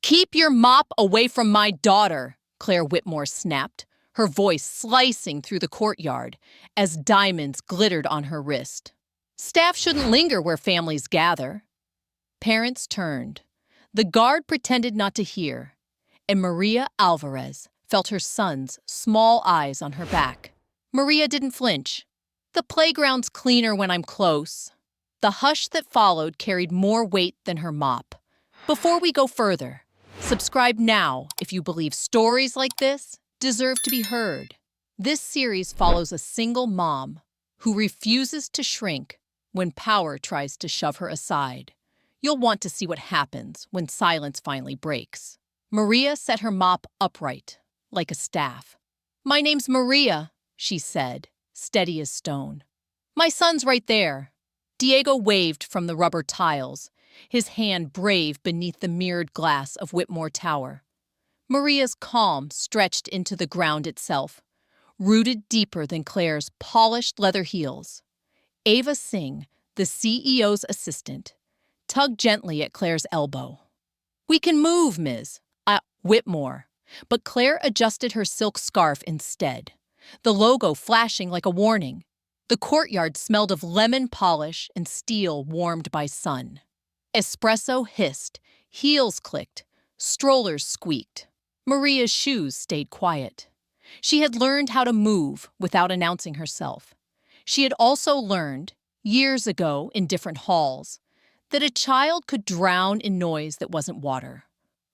Keep your mop away from my daughter, Claire Whitmore snapped, her voice slicing through the courtyard as diamonds glittered on her wrist. Staff shouldn't linger where families gather. Parents turned. The guard pretended not to hear, and Maria Alvarez felt her son's small eyes on her back. Maria didn't flinch. The playground's cleaner when I'm close. The hush that followed carried more weight than her mop. Before we go further, subscribe now if you believe stories like this deserve to be heard. This series follows a single mom who refuses to shrink when power tries to shove her aside. You'll want to see what happens when silence finally breaks. Maria set her mop upright, like a staff. "My name's Maria," she said, steady as stone. "My son's right there." Diego waved from the rubber tiles, his hand brave beneath the mirrored glass of Whitmore Tower. Maria's calm stretched into the ground itself, rooted deeper than Claire's polished leather heels. Ava Singh, the CEO's assistant, tugged gently at Claire's elbow. "We can move, Ms. Whitmore." But Claire adjusted her silk scarf instead, the logo flashing like a warning. The courtyard smelled of lemon polish and steel warmed by sun. Espresso hissed, heels clicked, strollers squeaked. Maria's shoes stayed quiet. She had learned how to move without announcing herself. She had also learned, years ago in different halls, that a child could drown in noise that wasn't water.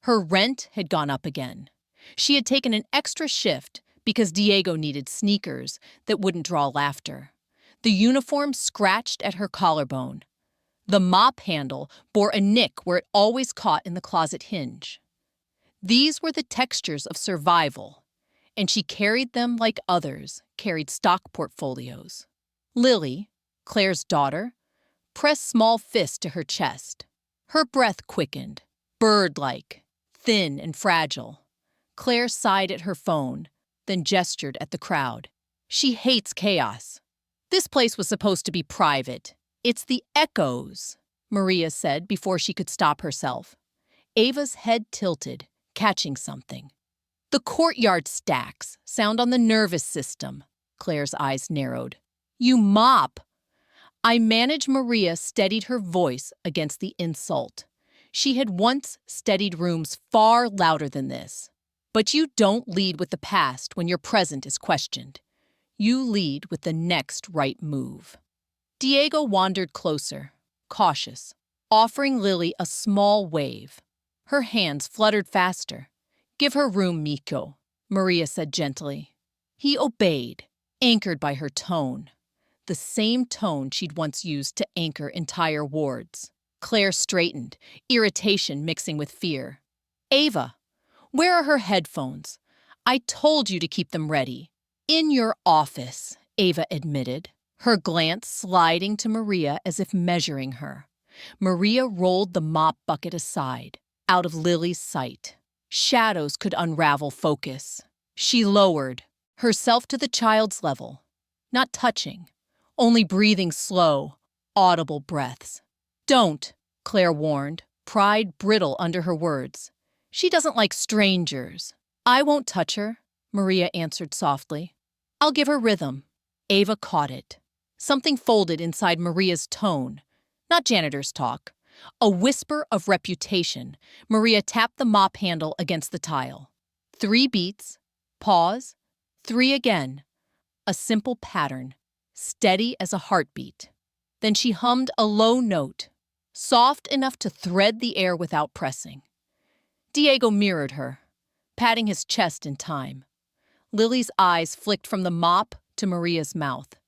Her rent had gone up again. She had taken an extra shift because Diego needed sneakers that wouldn't draw laughter. The uniform scratched at her collarbone. The mop handle bore a nick where it always caught in the closet hinge. These were the textures of survival, and she carried them like others carried stock portfolios. Lily, Claire's daughter, pressed small fists to her chest. Her breath quickened, bird-like, thin and fragile. Claire sighed at her phone, then gestured at the crowd. "She hates chaos." "This place was supposed to be private. It's the echoes," Maria said before she could stop herself. Ava's head tilted, catching something. "The courtyard stacks sound on the nervous system." Claire's eyes narrowed. "You mop." I manage Maria steadied her voice against the insult. She had once steadied rooms far louder than this. "But you don't lead with the past when your present is questioned. You lead with the next right move." Diego wandered closer, cautious, offering Lily a small wave. Her hands fluttered faster. "Give her room, Miko," Maria said gently. He obeyed, anchored by her tone. The same tone she'd once used to anchor entire wards. Claire straightened, irritation mixing with fear. "Ava, where are her headphones? I told you to keep them ready." "In your office," Ava admitted, her glance sliding to Maria as if measuring her. Maria rolled the mop bucket aside, out of Lily's sight. Shadows could unravel focus. She lowered, herself to the child's level, not touching, only breathing slow, audible breaths. "Don't," Claire warned, pride brittle under her words. "She doesn't like strangers." "I won't touch her," Maria answered softly. "I'll give her rhythm." Ava caught it. Something folded inside Maria's tone. Not janitor's talk. A whisper of reputation. Maria tapped the mop handle against the tile. 3 beats. Pause. 3 again. A simple pattern, steady as a heartbeat. Then she hummed a low note, soft enough to thread the air without pressing. Diego mirrored her, patting his chest in time. Lily's eyes flicked from the mop to Maria's mouth,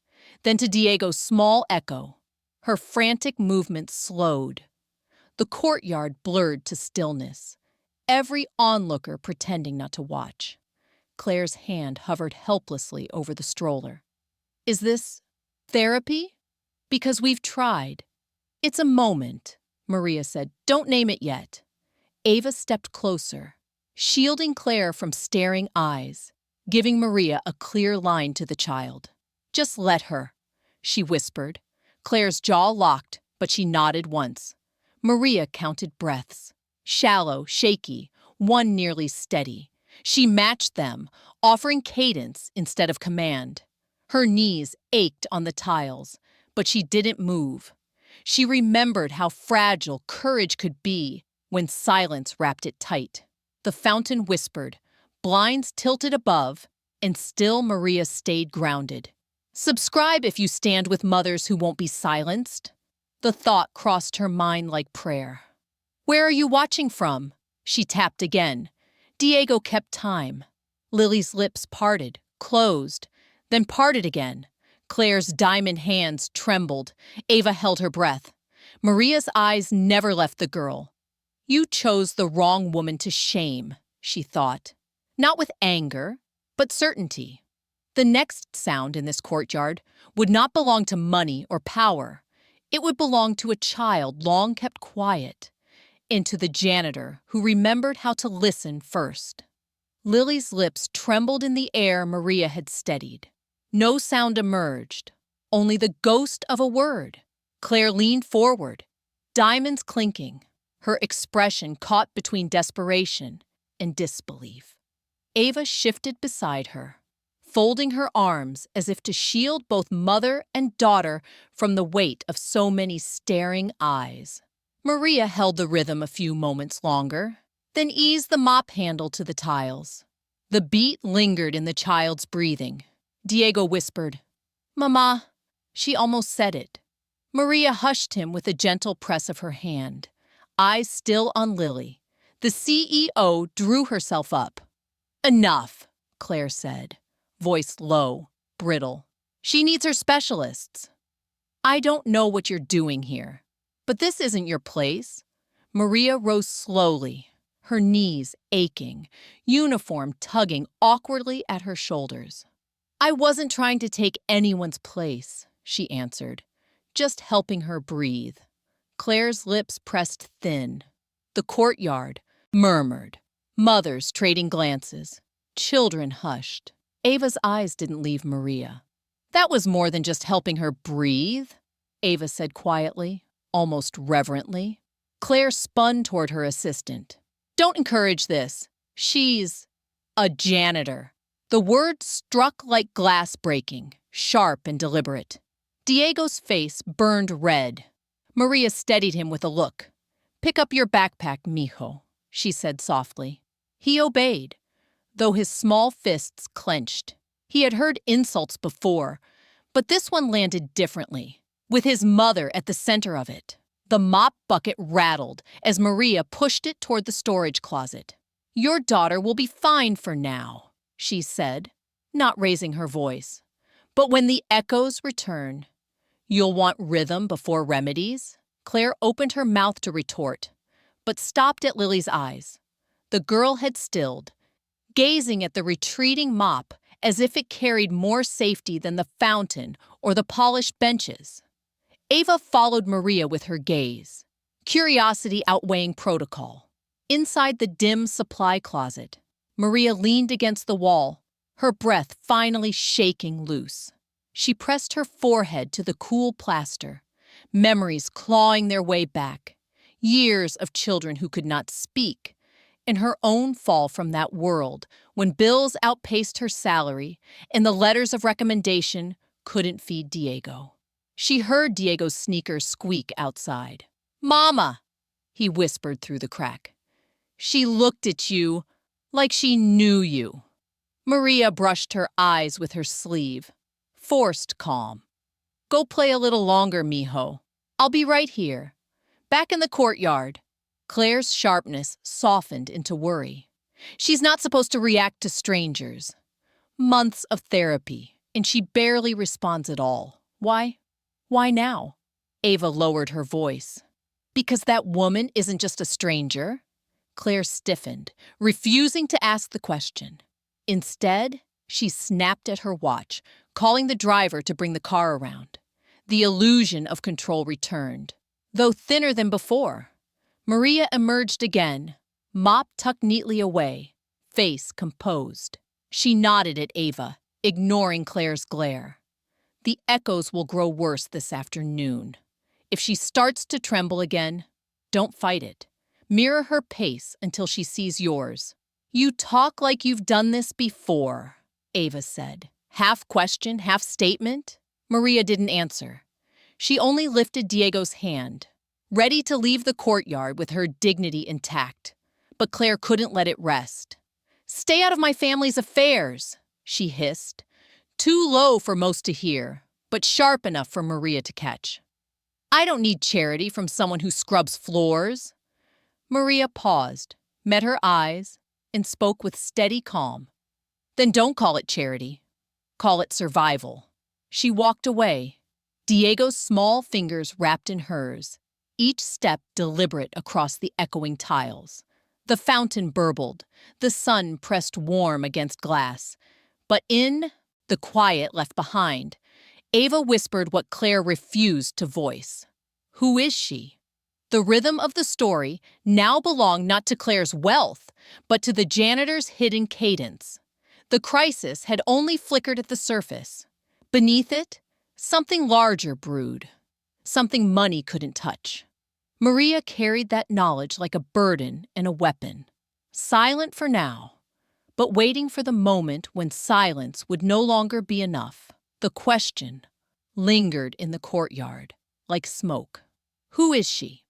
then to Diego's small echo. Her frantic movements slowed. The courtyard blurred to stillness, every onlooker pretending not to watch. Claire's hand hovered helplessly over the stroller. "Is this therapy? Because we've tried." "It's a moment," Maria said. "Don't name it yet." Ava stepped closer, shielding Claire from staring eyes, giving Maria a clear line to the child. "Just let her," she whispered. Claire's jaw locked, but she nodded once. Maria counted breaths, shallow, shaky, one nearly steady. She matched them, offering cadence instead of command. Her knees ached on the tiles, but she didn't move. She remembered how fragile courage could be when silence wrapped it tight. The fountain whispered, blinds tilted above, and still Maria stayed grounded. Subscribe if you stand with mothers who won't be silenced. The thought crossed her mind like prayer. Where are you watching from? She tapped again. Diego kept time. Lily's lips parted, closed, then parted again. Claire's diamond hands trembled. Ava held her breath. Maria's eyes never left the girl. You chose the wrong woman to shame, she thought. Not with anger, but certainty. The next sound in this courtyard would not belong to money or power. It would belong to a child long kept quiet, and to the janitor who remembered how to listen first. Lily's lips trembled in the air Maria had steadied. No sound emerged, only the ghost of a word. Claire leaned forward, diamonds clinking, her expression caught between desperation and disbelief. Ava shifted beside her, folding her arms as if to shield both mother and daughter from the weight of so many staring eyes. Maria held the rhythm a few moments longer, then eased the mop handle to the tiles. The beat lingered in the child's breathing. Diego whispered, "Mama." She almost said it. Maria hushed him with a gentle press of her hand, eyes still on Lily. The CEO drew herself up. "Enough," Claire said, voice low, brittle. "She needs her specialists." "I don't know what you're doing here, but this isn't your place." Maria rose slowly, her knees aching, uniform tugging awkwardly at her shoulders. "I wasn't trying to take anyone's place," she answered, just helping her breathe. Claire's lips pressed thin. The courtyard murmured, mothers trading glances, children hushed. Ava's eyes didn't leave Maria. "That was more than just helping her breathe," Ava said quietly, almost reverently. Claire spun toward her assistant. "Don't encourage this. She's a janitor." The word struck like glass breaking, sharp and deliberate. Diego's face burned red. Maria steadied him with a look. "Pick up your backpack, mijo," she said softly. He obeyed, though his small fists clenched. He had heard insults before, but this one landed differently, with his mother at the center of it. The mop bucket rattled as Maria pushed it toward the storage closet. "Your daughter will be fine for now," she said, not raising her voice. "But when the echoes return, you'll want rhythm before remedies." Claire opened her mouth to retort, but stopped at Lily's eyes. The girl had stilled, gazing at the retreating mop as if it carried more safety than the fountain or the polished benches. Ava followed Maria with her gaze, curiosity outweighing protocol. Inside the dim supply closet, Maria leaned against the wall, her breath finally shaking loose. She pressed her forehead to the cool plaster, memories clawing their way back, years of children who could not speak, and her own fall from that world when bills outpaced her salary and the letters of recommendation couldn't feed Diego. She heard Diego's sneakers squeak outside. "Mama," he whispered through the crack. "She looked at you like she knew you." Maria brushed her eyes with her sleeve, forced calm. "Go play a little longer, mijo. I'll be right here." Back in the courtyard, Claire's sharpness softened into worry. She's not supposed to react to strangers. Months of therapy, and she barely responds at all. Why? Why now? Ava lowered her voice. "Because that woman isn't just a stranger." Claire stiffened, refusing to ask the question. Instead, she snapped at her watch, calling the driver to bring the car around. The illusion of control returned, though thinner than before. Maria emerged again, mop tucked neatly away, face composed. She nodded at Ava, ignoring Claire's glare. "The echoes will grow worse this afternoon. If she starts to tremble again, don't fight it. Mirror her pace until she sees yours. You talk like you've done this before, Ava said. Half question, half statement. Maria didn't answer. She only lifted Diego's hand, ready to leave the courtyard with her dignity intact. But Claire couldn't let it rest. Stay out of my family's affairs, she hissed. Too low for most to hear, but sharp enough for Maria to catch. I don't need charity from someone who scrubs floors. Maria paused, met her eyes, and spoke with steady calm. Then don't call it charity. Call it survival. She walked away, Diego's small fingers wrapped in hers, each step deliberate across the echoing tiles. The fountain burbled, the sun pressed warm against glass. But in the quiet left behind, Ava whispered what Claire refused to voice. Who is she? The rhythm of the story now belonged not to Claire's wealth, but to the janitor's hidden cadence. The crisis had only flickered at the surface. Beneath it, something larger brewed, something money couldn't touch. Maria carried that knowledge like a burden and a weapon, silent for now, but waiting for the moment when silence would no longer be enough. The question lingered in the courtyard, like smoke. Who is she?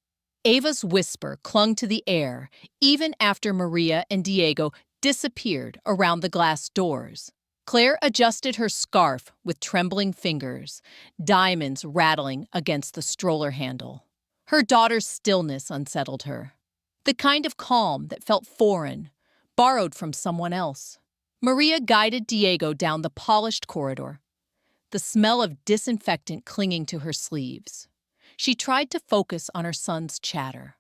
Ava's whisper clung to the air even after Maria and Diego disappeared around the glass doors. Claire adjusted her scarf with trembling fingers, diamonds rattling against the stroller handle. Her daughter's stillness unsettled her, the kind of calm that felt foreign, borrowed from someone else. Maria guided Diego down the polished corridor, the smell of disinfectant clinging to her sleeves. She tried to focus on her son's chatter,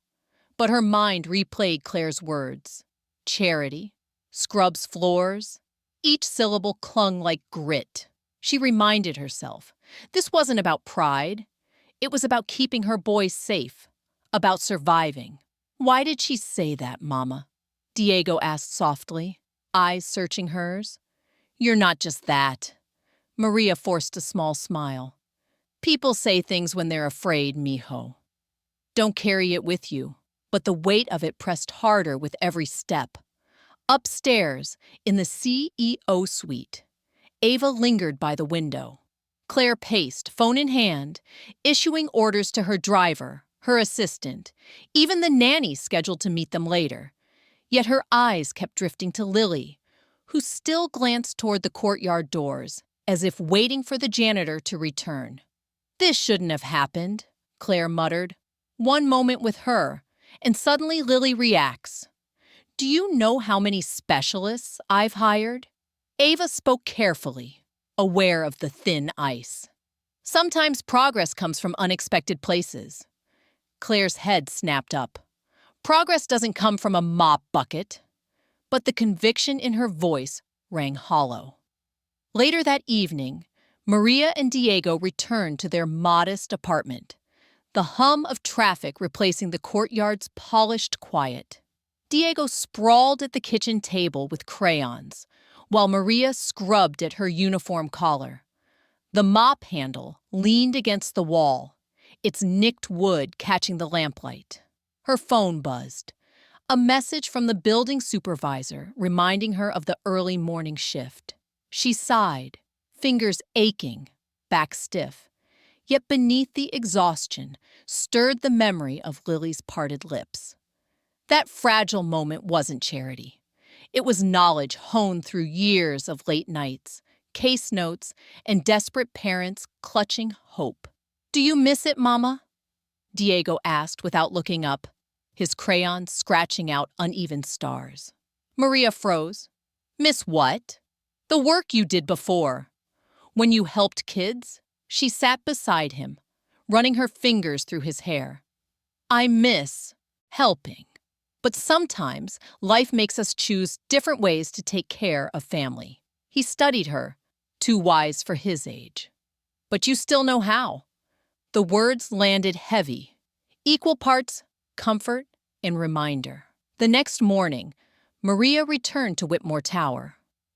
but her mind replayed Claire's words. Charity, scrubs floors. Each syllable clung like grit. She reminded herself, this wasn't about pride. It was about keeping her boys safe, about surviving. Why did she say that, Mama? Diego asked softly, eyes searching hers. You're not just that. Maria forced a small smile. People say things when they're afraid, mijo. Don't carry it with you. But the weight of it pressed harder with every step. Upstairs, in the CEO suite, Ava lingered by the window. Claire paced, phone in hand, issuing orders to her driver, her assistant, even the nanny scheduled to meet them later. Yet her eyes kept drifting to Lily, who still glanced toward the courtyard doors, as if waiting for the janitor to return. This shouldn't have happened, Claire muttered. One moment with her, and suddenly Lily reacts. Do you know how many specialists I've hired? Ava spoke carefully, aware of the thin ice. Sometimes progress comes from unexpected places. Claire's head snapped up. Progress doesn't come from a mop bucket. But the conviction in her voice rang hollow. Later that evening, Maria and Diego returned to their modest apartment, the hum of traffic replacing the courtyard's polished quiet. Diego sprawled at the kitchen table with crayons, while Maria scrubbed at her uniform collar. The mop handle leaned against the wall, its nicked wood catching the lamplight. Her phone buzzed, a message from the building supervisor reminding her of the early morning shift. She sighed, fingers aching, back stiff. Yet beneath the exhaustion stirred the memory of Lily's parted lips. That fragile moment wasn't charity. It was knowledge honed through years of late nights, case notes, and desperate parents clutching hope. Do you miss it, Mama? Diego asked without looking up, his crayons scratching out uneven stars. Maria froze. Miss what? The work you did before. When you helped kids? She sat beside him, running her fingers through his hair. I miss helping. But sometimes life makes us choose different ways to take care of family. He studied her, too wise for his age. But you still know how. The words landed heavy, equal parts comfort and reminder. The next morning, Maria returned to Whitmore Tower.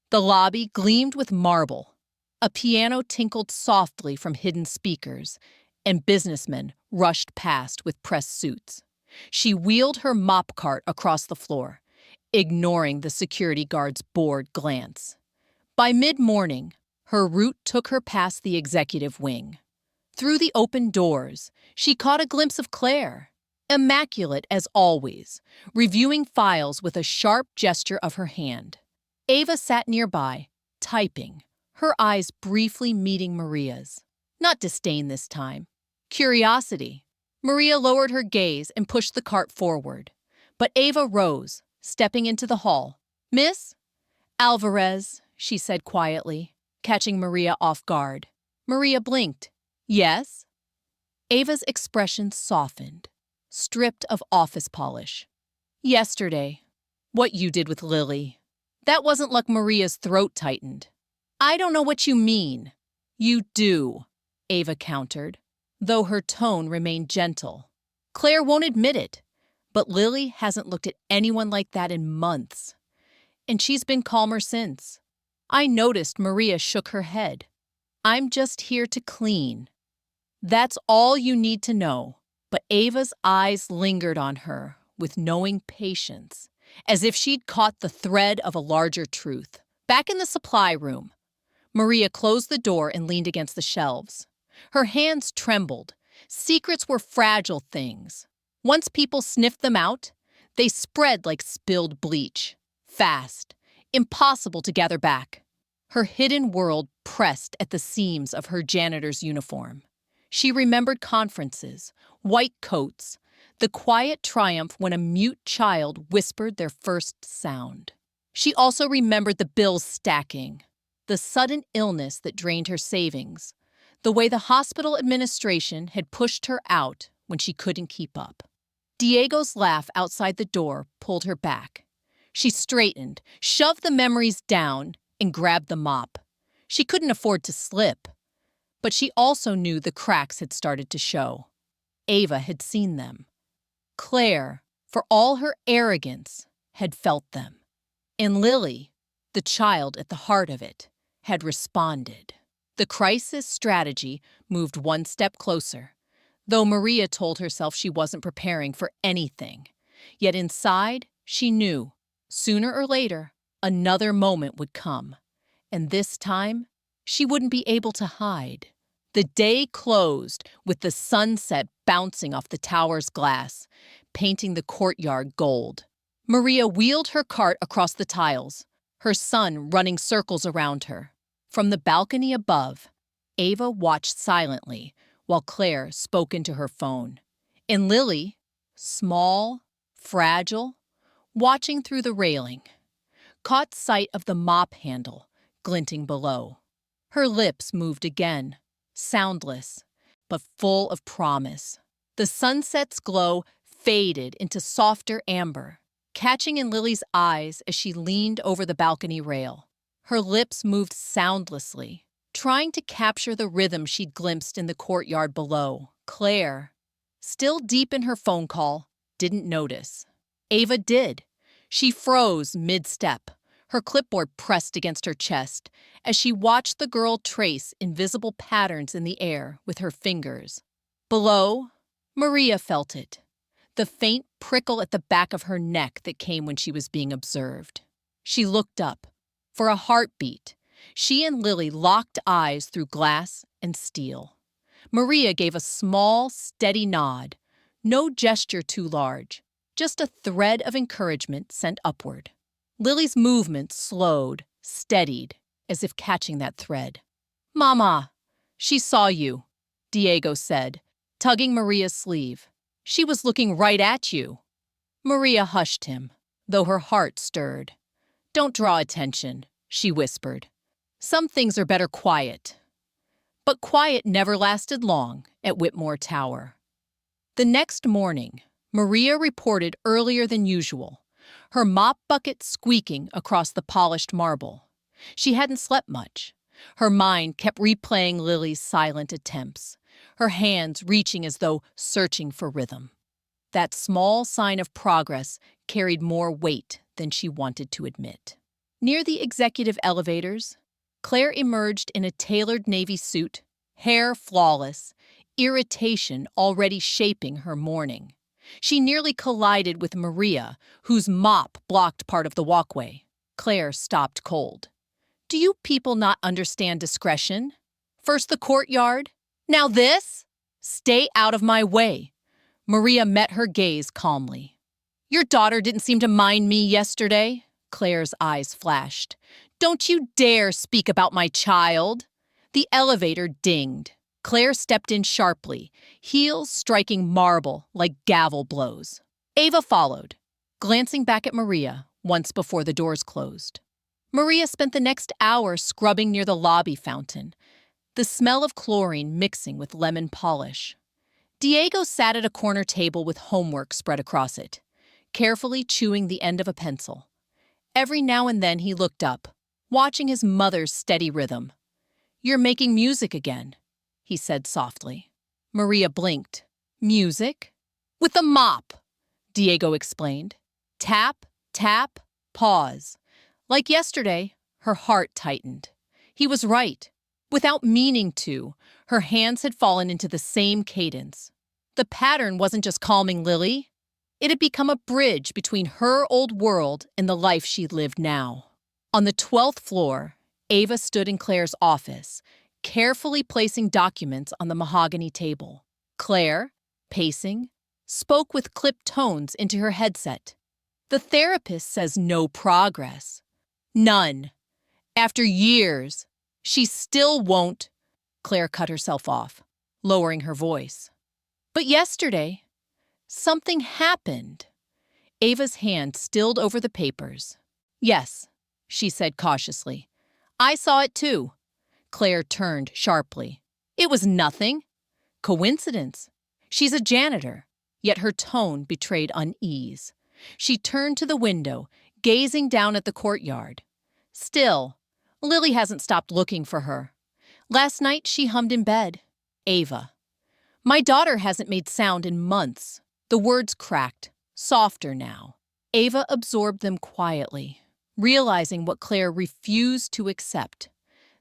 The lobby gleamed with marble. A piano tinkled softly from hidden speakers, and businessmen rushed past with pressed suits. She wheeled her mop cart across the floor, ignoring the security guard's bored glance. By mid-morning, her route took her past the executive wing. Through the open doors, she caught a glimpse of Claire, immaculate as always, reviewing files with a sharp gesture of her hand. Ava sat nearby, typing, her eyes briefly meeting Maria's. Not disdain this time. Curiosity. Maria lowered her gaze and pushed the cart forward. But Ava rose, stepping into the hall. "Miss Alvarez," she said quietly, catching Maria off guard. Maria blinked. "Yes?" Ava's expression softened, stripped of office polish. "Yesterday, what you did with Lily. That wasn't luck." Maria's throat tightened. "I don't know what you mean." "You do," Ava countered, though her tone remained gentle. "Claire won't admit it, but Lily hasn't looked at anyone like that in months. And she's been calmer since." I noticed Maria shook her head. "I'm just here to clean. That's all you need to know." But Ava's eyes lingered on her with knowing patience, as if she'd caught the thread of a larger truth. Back in the supply room, Maria closed the door and leaned against the shelves. Her hands trembled. Secrets were fragile things. Once people sniffed them out, they spread like spilled bleach. Fast, impossible to gather back. Her hidden world pressed at the seams of her janitor's uniform. She remembered conferences, white coats, the quiet triumph when a mute child whispered their first sound. She also remembered the bills stacking, the sudden illness that drained her savings, the way the hospital administration had pushed her out when she couldn't keep up. Diego's laugh outside the door pulled her back. She straightened, shoved the memories down, and grabbed the mop. She couldn't afford to slip, but she also knew the cracks had started to show. Ava had seen them. Claire, for all her arrogance, had felt them. And Lily, the child at the heart of it, had responded. The crisis strategy moved one step closer, though Maria told herself she wasn't preparing for anything. Yet inside, she knew, sooner or later, another moment would come. And this time, she wouldn't be able to hide. The day closed with the sunset bouncing off the tower's glass, painting the courtyard gold. Maria wheeled her cart across the tiles, her son running circles around her. From the balcony above, Ava watched silently while Claire spoke into her phone. And Lily, small, fragile, watching through the railing, caught sight of the mop handle glinting below. Her lips moved again, soundless, but full of promise. The sunset's glow faded into softer amber, catching in Lily's eyes as she leaned over the balcony rail. Her lips moved soundlessly, trying to capture the rhythm she'd glimpsed in the courtyard below. Claire, still deep in her phone call, didn't notice. Ava did. She froze mid-step, her clipboard pressed against her chest, as she watched the girl trace invisible patterns in the air with her fingers. Below, Maria felt it, the faint prickle at the back of her neck that came when she was being observed. She looked up. For a heartbeat, she and Lily locked eyes through glass and steel. Maria gave a small, steady nod, no gesture too large, just a thread of encouragement sent upward. Lily's movement slowed, steadied, as if catching that thread. "Mama, she saw you," Diego said, tugging Maria's sleeve. "She was looking right at you." Maria hushed him, though her heart stirred. "Don't draw attention," she whispered. "Some things are better quiet." But quiet never lasted long at Whitmore Tower. The next morning, Maria reported earlier than usual, her mop bucket squeaking across the polished marble. She hadn't slept much. Her mind kept replaying Lily's silent attempts, her hands reaching as though searching for rhythm. That small sign of progress carried more weight than she wanted to admit. Near the executive elevators, Claire emerged in a tailored navy suit, hair flawless, irritation already shaping her morning. She nearly collided with Maria, whose mop blocked part of the walkway. Claire stopped cold. Do you people not understand discretion? First the courtyard, now this? Stay out of my way. Maria met her gaze calmly. Your daughter didn't seem to mind me yesterday. Claire's eyes flashed. Don't you dare speak about my child. The elevator dinged. Claire stepped in sharply, heels striking marble like gavel blows. Ava followed, glancing back at Maria once before the doors closed. Maria spent the next hour scrubbing near the lobby fountain, the smell of chlorine mixing with lemon polish. Diego sat at a corner table with homework spread across it, carefully chewing the end of a pencil. Every now and then he looked up, watching his mother's steady rhythm. You're making music again, he said softly. Maria blinked. Music? With a mop, Diego explained. Tap, tap, pause. Like yesterday, her heart tightened. He was right. Without meaning to, her hands had fallen into the same cadence. The pattern wasn't just calming Lily. It had become a bridge between her old world and the life she lived now. On the 12th floor, Ava stood in Claire's office, carefully placing documents on the mahogany table. Claire, pacing, spoke with clipped tones into her headset. The therapist says no progress. None. After years, she still won't. Claire cut herself off, lowering her voice. But yesterday, something happened. Ava's hand stilled over the papers. Yes, she said cautiously. I saw it too. Claire turned sharply. It was nothing. Coincidence. She's a janitor, yet her tone betrayed unease. She turned to the window, gazing down at the courtyard. Still, Lily hasn't stopped looking for her. Last night she hummed in bed. Ava. My daughter hasn't made sound in months. The words cracked, softer now. Ava absorbed them quietly, realizing what Claire refused to accept,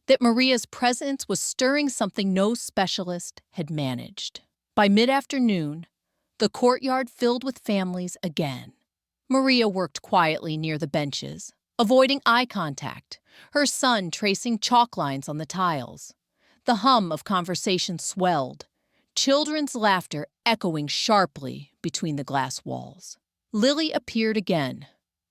that Maria's presence was stirring something no specialist had managed. By mid-afternoon, the courtyard filled with families again. Maria worked quietly near the benches, avoiding eye contact, her son tracing chalk lines on the tiles. The hum of conversation swelled, children's laughter echoing sharply between the glass walls. Lily appeared again,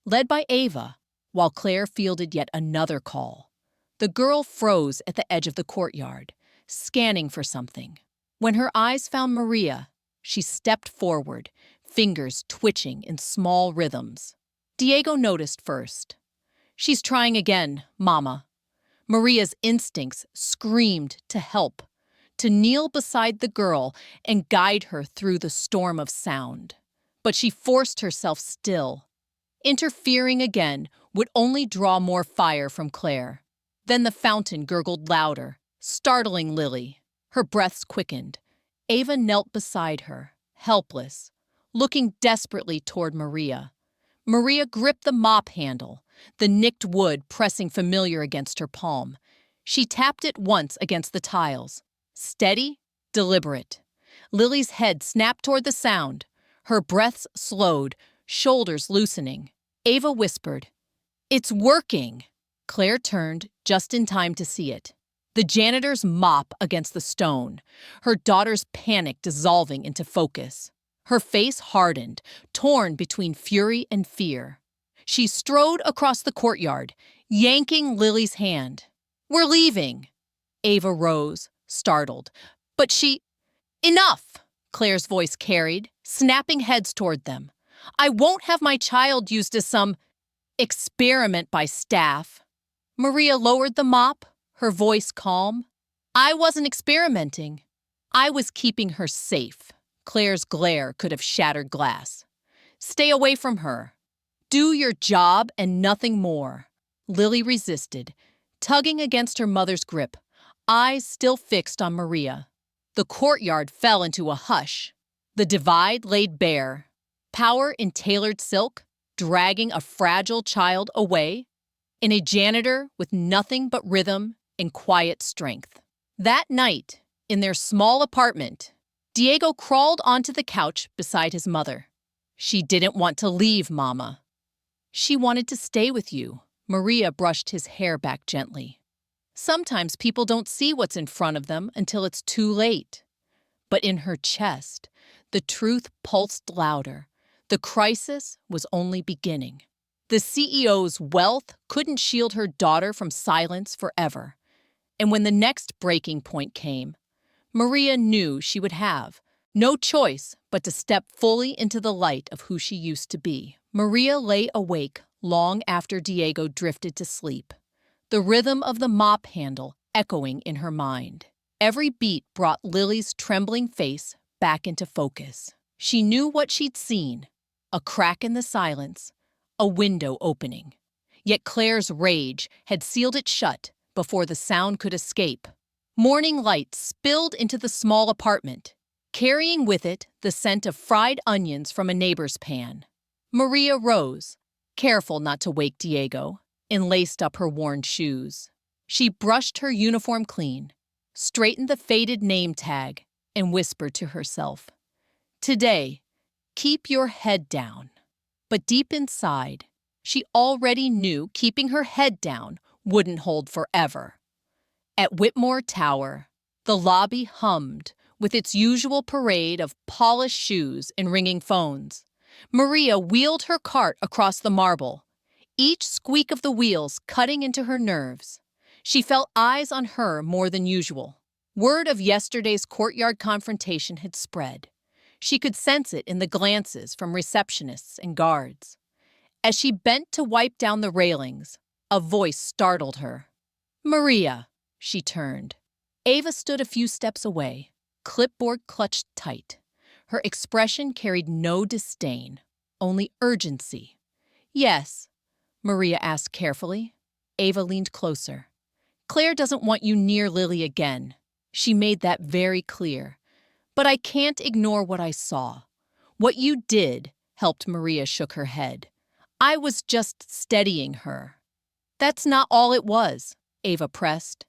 led by Ava, while Claire fielded yet another call. The girl froze at the edge of the courtyard, scanning for something. When her eyes found Maria, she stepped forward, fingers twitching in small rhythms. Diego noticed first. She's trying again, Mama. Maria's instincts screamed to help, to kneel beside the girl and guide her through the storm of sound. But she forced herself still. Interfering again would only draw more fire from Claire. Then the fountain gurgled louder, startling Lily. Her breaths quickened. Ava knelt beside her, helpless, looking desperately toward Maria. Maria gripped the mop handle, the nicked wood pressing familiar against her palm. She tapped it once against the tiles. Steady, deliberate. Lily's head snapped toward the sound. Her breaths slowed, shoulders loosening. Ava whispered, "It's working." Claire turned just in time to see it. The janitor's mop against the stone, her daughter's panic dissolving into focus. Her face hardened, torn between fury and fear. She strode across the courtyard, yanking Lily's hand. "We're leaving." Ava rose, startled. But she... Enough! Claire's voice carried, snapping heads toward them. I won't have my child used as some experiment by staff. Maria lowered the mop, her voice calm. I wasn't experimenting. I was keeping her safe. Claire's glare could have shattered glass. Stay away from her. Do your job and nothing more. Lily resisted, tugging against her mother's grip, eyes still fixed on Maria. The courtyard fell into a hush. The divide laid bare. Power in tailored silk, dragging a fragile child away, in a janitor with nothing but rhythm and quiet strength. That night, in their small apartment, Diego crawled onto the couch beside his mother. She didn't want to leave, Mama. She wanted to stay with you. Maria brushed his hair back gently. Sometimes people don't see what's in front of them until it's too late. But in her chest, the truth pulsed louder. The crisis was only beginning. The CEO's wealth couldn't shield her daughter from silence forever. And when the next breaking point came, Maria knew she would have no choice but to step fully into the light of who she used to be. Maria lay awake long after Diego drifted to sleep, the rhythm of the mop handle echoing in her mind. Every beat brought Lily's trembling face back into focus. She knew what she'd seen, a crack in the silence, a window opening. Yet Claire's rage had sealed it shut before the sound could escape. Morning light spilled into the small apartment, carrying with it the scent of fried onions from a neighbor's pan. Maria rose, careful not to wake Diego, and laced up her worn shoes. She brushed her uniform clean, straightened the faded name tag, and whispered to herself, "Today, keep your head down." But deep inside, she already knew keeping her head down wouldn't hold forever. At Whitmore Tower, the lobby hummed with its usual parade of polished shoes and ringing phones. Maria wheeled her cart across the marble, each squeak of the wheels cutting into her nerves. She felt eyes on her more than usual. Word of yesterday's courtyard confrontation had spread. She could sense it in the glances from receptionists and guards. As she bent to wipe down the railings, a voice startled her. "Maria," she turned. Ava stood a few steps away, clipboard clutched tight. Her expression carried no disdain, only urgency. "Yes," Maria asked carefully. Ava leaned closer. "Claire doesn't want you near Lily again. She made that very clear. But I can't ignore what I saw. What you did," helped Maria shook her head. "I was just steadying her." "That's not all it was," Ava pressed.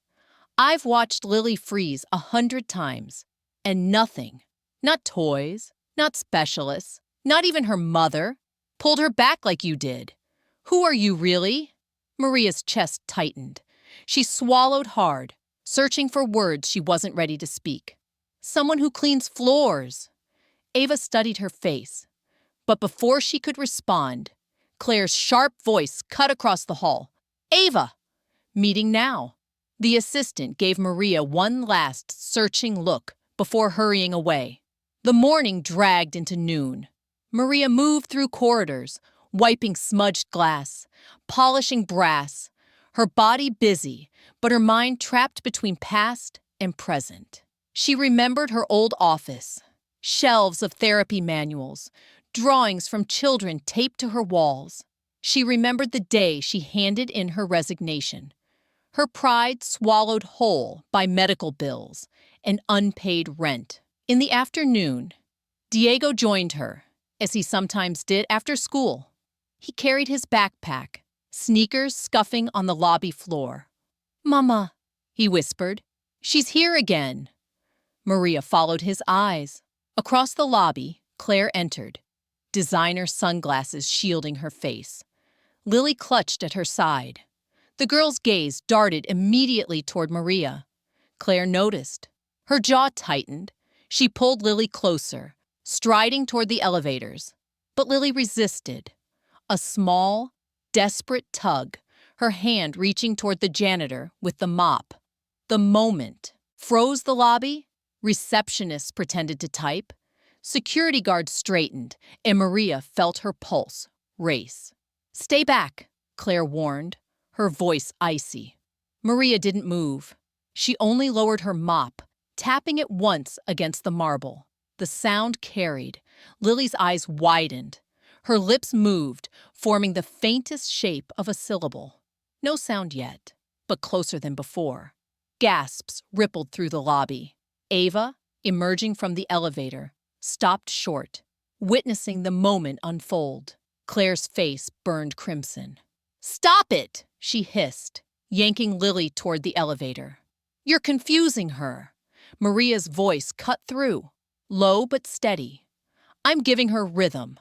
"I've watched Lily freeze 100 times, and nothing, not toys, not specialists, not even her mother, pulled her back like you did. Who are you really?" Maria's chest tightened. She swallowed hard, searching for words she wasn't ready to speak. "Someone who cleans floors." Ava studied her face, but before she could respond, Claire's sharp voice cut across the hall. "Ava! Meeting now." The assistant gave Maria one last searching look before hurrying away. The morning dragged into noon. Maria moved through corridors, wiping smudged glass, polishing brass, her body busy, but her mind trapped between past and present. She remembered her old office, shelves of therapy manuals, drawings from children taped to her walls. She remembered the day she handed in her resignation, her pride swallowed whole by medical bills and unpaid rent. In the afternoon, Diego joined her, as he sometimes did after school. He carried his backpack, sneakers scuffing on the lobby floor. "Mama," he whispered, "she's here again." Maria followed his eyes. Across the lobby, Claire entered, designer sunglasses shielding her face. Lily clutched at her side. The girl's gaze darted immediately toward Maria. Claire noticed. Her jaw tightened. She pulled Lily closer, striding toward the elevators. But Lily resisted. A small, desperate tug, her hand reaching toward the janitor with the mop. The moment froze the lobby. Receptionists pretended to type. Security guards straightened, and Maria felt her pulse race. "Stay back," Claire warned, her voice icy. Maria didn't move. She only lowered her mop, tapping it once against the marble. The sound carried. Lily's eyes widened. Her lips moved, forming the faintest shape of a syllable. No sound yet, but closer than before. Gasps rippled through the lobby. Ava, emerging from the elevator, stopped short, witnessing the moment unfold. Claire's face burned crimson. "Stop it!" she hissed, yanking Lily toward the elevator. "You're confusing her." Maria's voice cut through, low but steady. "I'm giving her rhythm."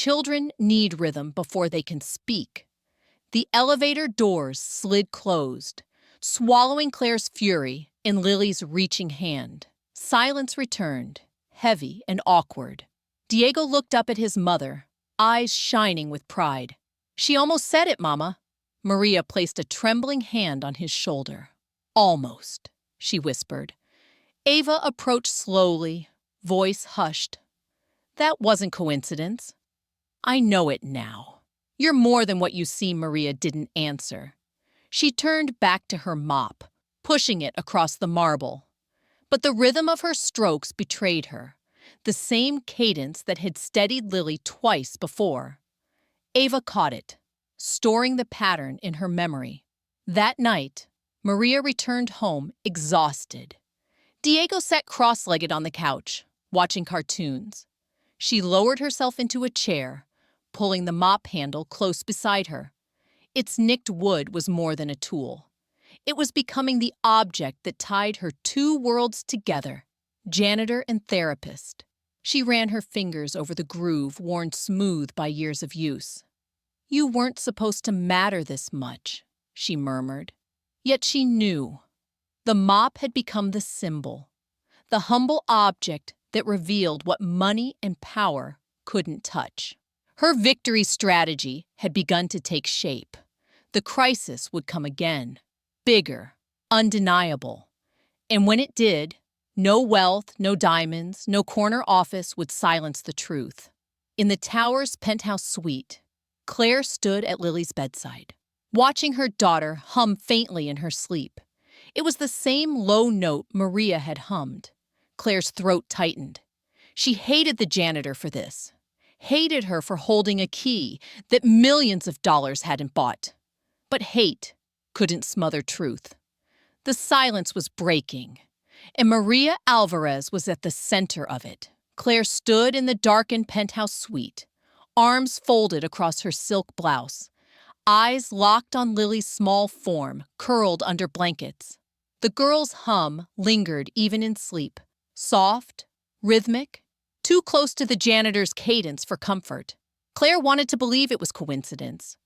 Children need rhythm before they can speak. The elevator doors slid closed, swallowing Claire's fury in Lily's reaching hand. Silence returned, heavy and awkward. Diego looked up at his mother, eyes shining with pride. "She almost said it, Mama." Maria placed a trembling hand on his shoulder. "Almost," she whispered. Ava approached slowly, voice hushed. "That wasn't coincidence. I know it now. You're more than what you seem." Maria didn't answer. She turned back to her mop, pushing it across the marble. But the rhythm of her strokes betrayed her, the same cadence that had steadied Lily twice before. Ava caught it, storing the pattern in her memory. That night, Maria returned home exhausted. Diego sat cross-legged on the couch, watching cartoons. She lowered herself into a chair, pulling the mop handle close beside her. Its nicked wood was more than a tool. It was becoming the object that tied her two worlds together, janitor and therapist. She ran her fingers over the groove worn smooth by years of use. "You weren't supposed to matter this much," she murmured. Yet she knew. The mop had become the symbol, the humble object that revealed what money and power couldn't touch. Her victory strategy had begun to take shape. The crisis would come again, bigger, undeniable. And when it did, no wealth, no diamonds, no corner office would silence the truth. In the tower's penthouse suite, Claire stood at Lily's bedside, watching her daughter hum faintly in her sleep. It was the same low note Maria had hummed. Claire's throat tightened. She hated the janitor for this, hated her for holding a key that millions of dollars hadn't bought. But hate couldn't smother truth. The silence was breaking, and Maria Alvarez was at the center of it. Claire stood in the darkened penthouse suite, arms folded across her silk blouse, eyes locked on Lily's small form, curled under blankets. The girl's hum lingered even in sleep, soft, rhythmic, too close to the janitor's cadence for comfort. Claire wanted to believe it was coincidence,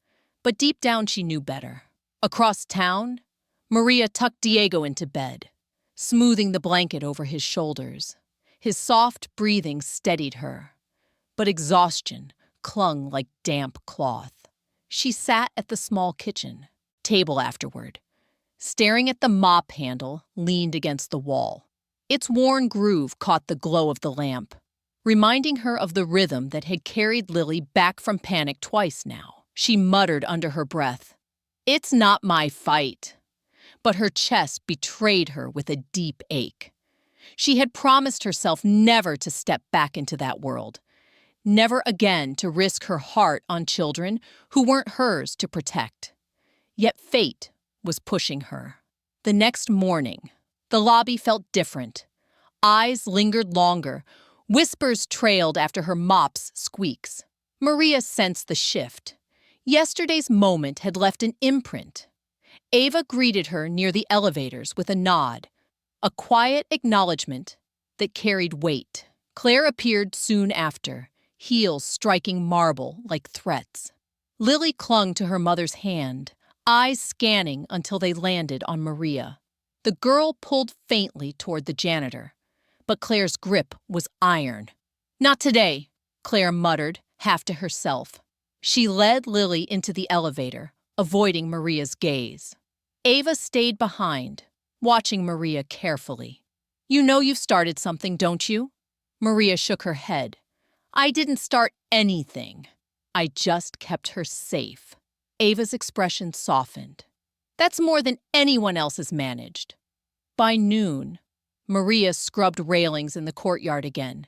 but deep down she knew better. Across town, Maria tucked Diego into bed, smoothing the blanket over his shoulders. His soft breathing steadied her, but exhaustion clung like damp cloth. She sat at the small kitchen table afterward, staring at the mop handle leaned against the wall. Its worn groove caught the glow of the lamp, reminding her of the rhythm that had carried Lily back from panic twice now. She muttered under her breath, "It's not my fight." But her chest betrayed her with a deep ache. She had promised herself never to step back into that world, never again to risk her heart on children who weren't hers to protect. Yet fate was pushing her. The next morning, the lobby felt different. Eyes lingered longer. Whispers trailed after her mop's squeaks. Maria sensed the shift. Yesterday's moment had left an imprint. Ava greeted her near the elevators with a nod, a quiet acknowledgement that carried weight. Claire appeared soon after, heels striking marble like threats. Lily clung to her mother's hand, eyes scanning until they landed on Maria. The girl pulled faintly toward the janitor, but Claire's grip was iron. "Not today," Claire muttered, half to herself. She led Lily into the elevator, avoiding Maria's gaze. Ava stayed behind, watching Maria carefully. "You know you've started something, don't you?" Maria shook her head. "I didn't start anything. I just kept her safe." Ava's expression softened. "That's more than anyone else has managed." By noon, Maria scrubbed railings in the courtyard again,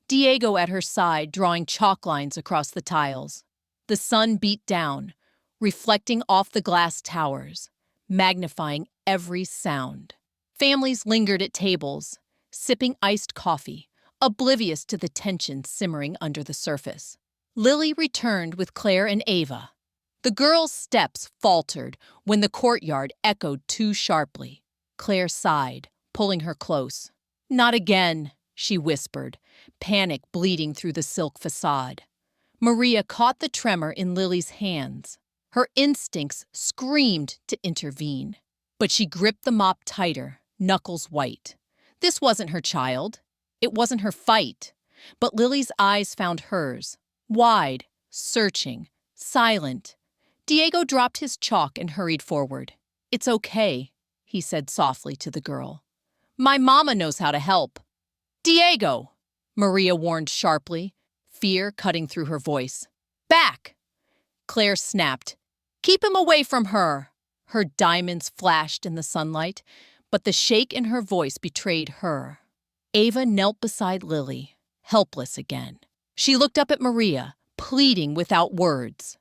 Diego at her side drawing chalk lines across the tiles. The sun beat down, reflecting off the glass towers, magnifying every sound. Families lingered at tables, sipping iced coffee, oblivious to the tension simmering under the surface. Lily returned with Claire and Ava. The girls' steps faltered when the courtyard echoed too sharply. Claire sighed, pulling her close. "Not again," she whispered, panic bleeding through the silk facade. Maria caught the tremor in Lily's hands. Her instincts screamed to intervene. But she gripped the mop tighter, knuckles white. This wasn't her child. It wasn't her fight. But Lily's eyes found hers, wide, searching, silent. Diego dropped his chalk and hurried forward. "It's okay," he said softly to the girl. "My mama knows how to help." "Diego!" Maria warned sharply, fear cutting through her voice. "Back!" Claire snapped. "Keep him away from her!" Her diamonds flashed in the sunlight, but the shake in her voice betrayed her. Ava knelt beside Lily, helpless again. She looked up at Maria, pleading without words.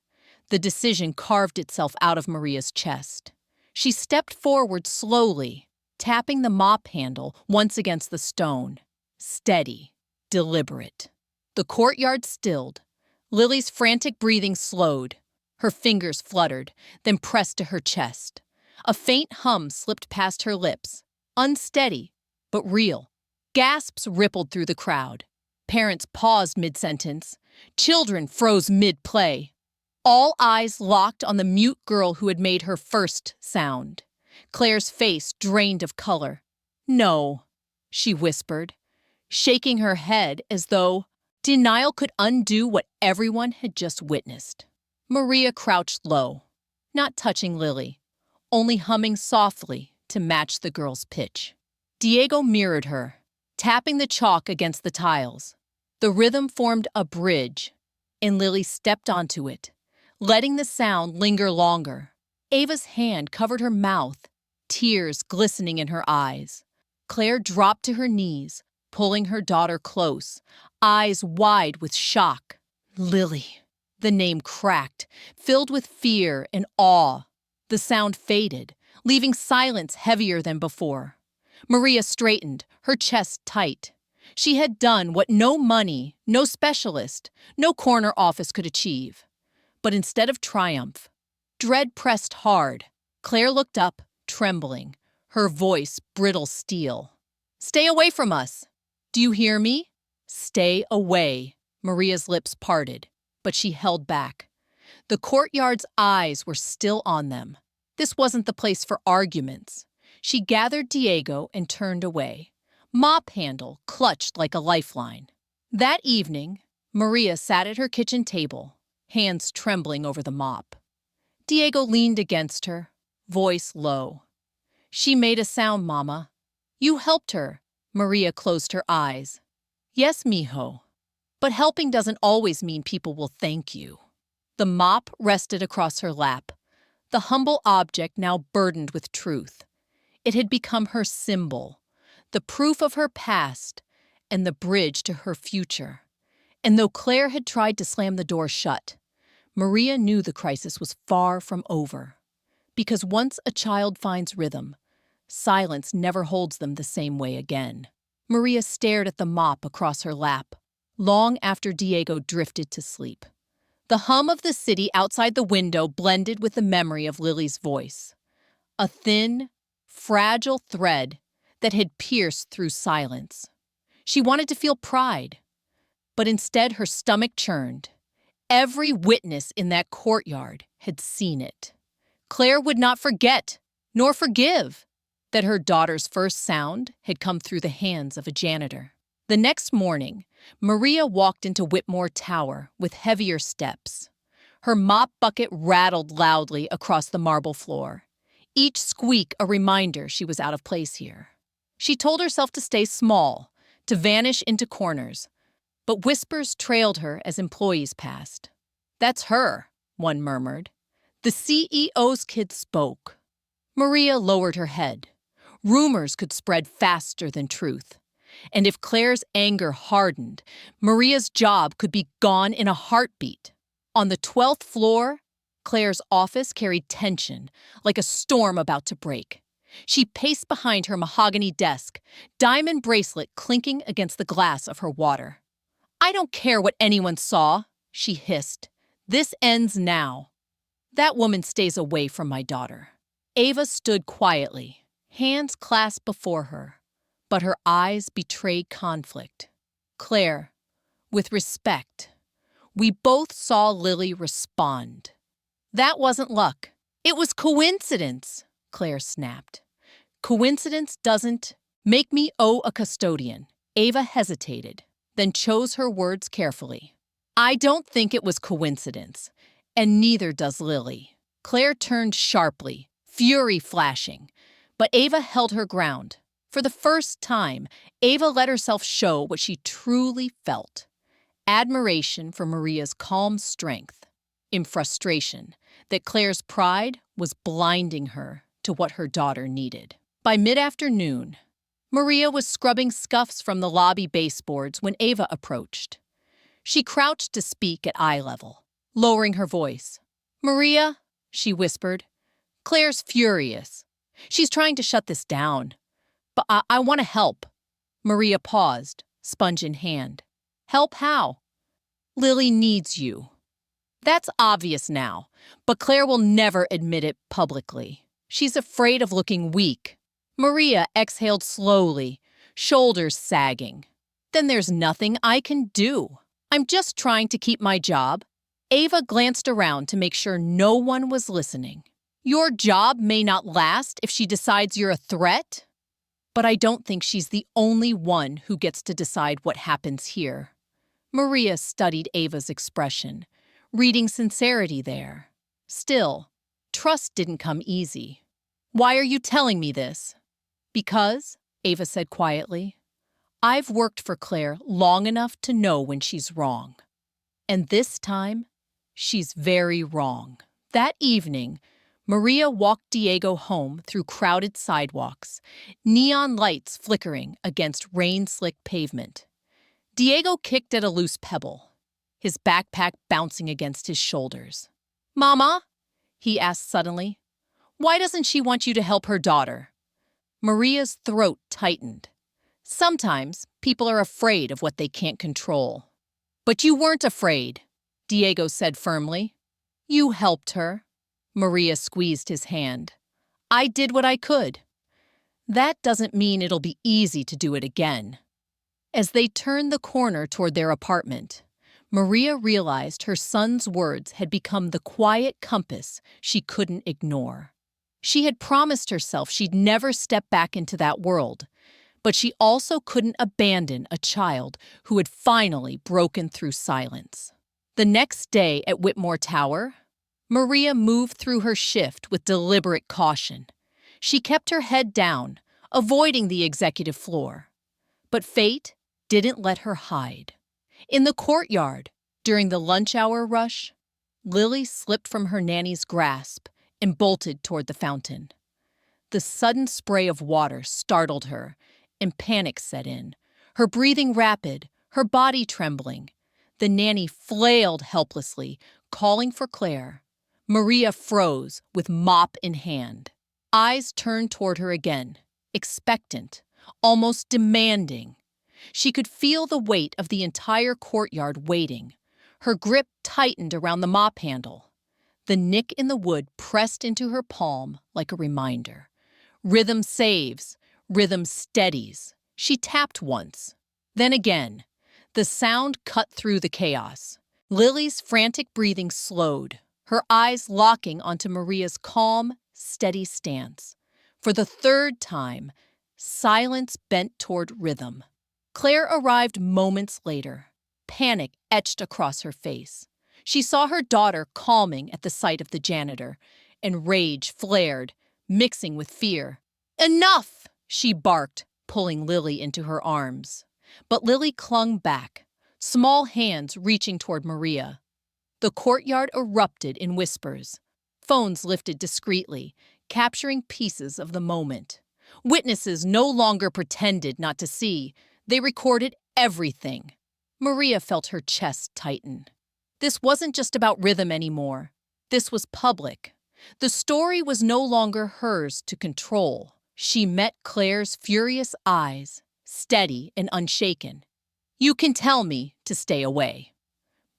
The decision carved itself out of Maria's chest. She stepped forward slowly, tapping the mop handle once against the stone. Steady, deliberate. The courtyard stilled. Lily's frantic breathing slowed. Her fingers fluttered, then pressed to her chest. A faint hum slipped past her lips, unsteady, but real. Gasps rippled through the crowd. Parents paused mid-sentence. Children froze mid-play. All eyes locked on the mute girl who had made her first sound. Claire's face drained of color. "No," she whispered, shaking her head as though denial could undo what everyone had just witnessed. Maria crouched low, not touching Lily, only humming softly to match the girl's pitch. Diego mirrored her, tapping the chalk against the tiles. The rhythm formed a bridge, and Lily stepped onto it, letting the sound linger longer. Ava's hand covered her mouth, tears glistening in her eyes. Claire dropped to her knees, pulling her daughter close, eyes wide with shock. "Lily." The name cracked, filled with fear and awe. The sound faded, leaving silence heavier than before. Maria straightened, her chest tight. She had done what no money, no specialist, no corner office could achieve. But instead of triumph, dread pressed hard. Claire looked up, trembling, her voice brittle steel. "Stay away from us. Do you hear me? Stay away." Maria's lips parted, but she held back. The courtyard's eyes were still on them. This wasn't the place for arguments. She gathered Diego and turned away, mop handle clutched like a lifeline. That evening, Maria sat at her kitchen table, hands trembling over the mop. Diego leaned against her, voice low. "She made a sound, Mama. You helped her." Maria closed her eyes. "Yes, mijo. But helping doesn't always mean people will thank you." The mop rested across her lap, the humble object now burdened with truth. It had become her symbol, the proof of her past and the bridge to her future. And though Claire had tried to slam the door shut, Maria knew the crisis was far from over. Because once a child finds rhythm, silence never holds them the same way again. Maria stared at the mop across her lap, long after Diego drifted to sleep. The hum of the city outside the window blended with the memory of Lily's voice. A thin, fragile thread that had pierced through silence. She wanted to feel pride, but instead her stomach churned. Every witness in that courtyard had seen it. Claire would not forget, nor forgive, that her daughter's first sound had come through the hands of a janitor. The next morning, Maria walked into Whitmore Tower with heavier steps. Her mop bucket rattled loudly across the marble floor, each squeak a reminder she was out of place here. She told herself to stay small, to vanish into corners, but whispers trailed her as employees passed. "That's her," one murmured. "The CEO's kid spoke." Maria lowered her head. Rumors could spread faster than truth. And if Claire's anger hardened, Maria's job could be gone in a heartbeat. On the 12th floor, Claire's office carried tension, like a storm about to break. She paced behind her mahogany desk, diamond bracelet clinking against the glass of her water. "I don't care what anyone saw," she hissed. "This ends now. That woman stays away from my daughter." Ava stood quietly, hands clasped before her, but her eyes betrayed conflict. "Claire, with respect, We both saw Lily respond. That wasn't luck. It was coincidence, Claire snapped. Coincidence doesn't make me owe a custodian. Ava hesitated, then chose her words carefully. I don't think it was coincidence, and neither does Lily. Claire turned sharply, fury flashing, but Ava held her ground. For the first time, Ava let herself show what she truly felt. Admiration for Maria's calm strength, in frustration that Claire's pride was blinding her to what her daughter needed. By mid-afternoon, Maria was scrubbing scuffs from the lobby baseboards when Ava approached. She crouched to speak at eye level, lowering her voice. Maria, she whispered, Claire's furious. She's trying to shut this down. But I want to help. Maria paused, sponge in hand. Help how? Lily needs you. That's obvious now, but Claire will never admit it publicly. She's afraid of looking weak. Maria exhaled slowly, shoulders sagging. Then there's nothing I can do. I'm just trying to keep my job. Ava glanced around to make sure no one was listening. Your job may not last if she decides you're a threat. But I don't think she's the only one who gets to decide what happens here. Maria studied Ava's expression, reading sincerity there. Still, trust didn't come easy. Why are you telling me this? Because, Ava said quietly, I've worked for Claire long enough to know when she's wrong. And this time, she's very wrong. That evening, Maria walked Diego home through crowded sidewalks, neon lights flickering against rain-slicked pavement. Diego kicked at a loose pebble, his backpack bouncing against his shoulders. Mama, he asked suddenly, why doesn't she want you to help her daughter? Maria's throat tightened. Sometimes people are afraid of what they can't control. But you weren't afraid, Diego said firmly. You helped her. Maria squeezed his hand. I did what I could. That doesn't mean it'll be easy to do it again. As they turned the corner toward their apartment, Maria realized her son's words had become the quiet compass she couldn't ignore. She had promised herself she'd never step back into that world, but she also couldn't abandon a child who had finally broken through silence. The next day at Whitmore Tower, Maria moved through her shift with deliberate caution. She kept her head down, avoiding the executive floor. But fate didn't let her hide. In the courtyard, during the lunch hour rush, Lily slipped from her nanny's grasp and bolted toward the fountain. The sudden spray of water startled her, and panic set in, her breathing rapid, her body trembling. The nanny flailed helplessly, calling for Claire. Maria froze with mop in hand. Eyes turned toward her again, expectant, almost demanding. She could feel the weight of the entire courtyard waiting. Her grip tightened around the mop handle. The nick in the wood pressed into her palm like a reminder. Rhythm saves, rhythm steadies. She tapped once, then again. The sound cut through the chaos. Lily's frantic breathing slowed, her eyes locking onto Maria's calm, steady stance. For the third time, silence bent toward rhythm. Claire arrived moments later, panic etched across her face. She saw her daughter calming at the sight of the janitor, and rage flared, mixing with fear. Enough! She barked, pulling Lily into her arms. But Lily clung back, small hands reaching toward Maria. The courtyard erupted in whispers. Phones lifted discreetly, capturing pieces of the moment. Witnesses no longer pretended not to see. They recorded everything. Maria felt her chest tighten. This wasn't just about rhythm anymore. This was public. The story was no longer hers to control. She met Claire's furious eyes, steady and unshaken. You can tell me to stay away.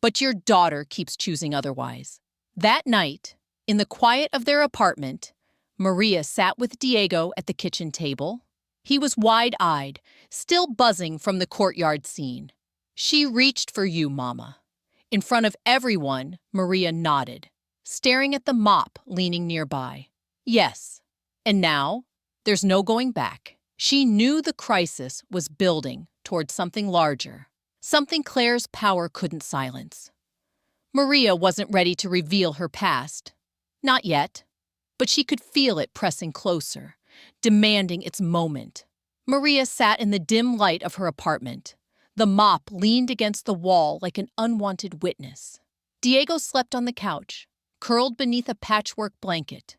But your daughter keeps choosing otherwise. That night, in the quiet of their apartment, Maria sat with Diego at the kitchen table. He was wide-eyed, still buzzing from the courtyard scene. She reached for you, Mama. In front of everyone, Maria nodded, staring at the mop leaning nearby. Yes. And now, there's no going back. She knew the crisis was building towards something larger, something Claire's power couldn't silence. Maria wasn't ready to reveal her past. Not yet. But she could feel it pressing closer, demanding its moment. Maria sat in the dim light of her apartment. The mop leaned against the wall like an unwanted witness. Diego slept on the couch, curled beneath a patchwork blanket.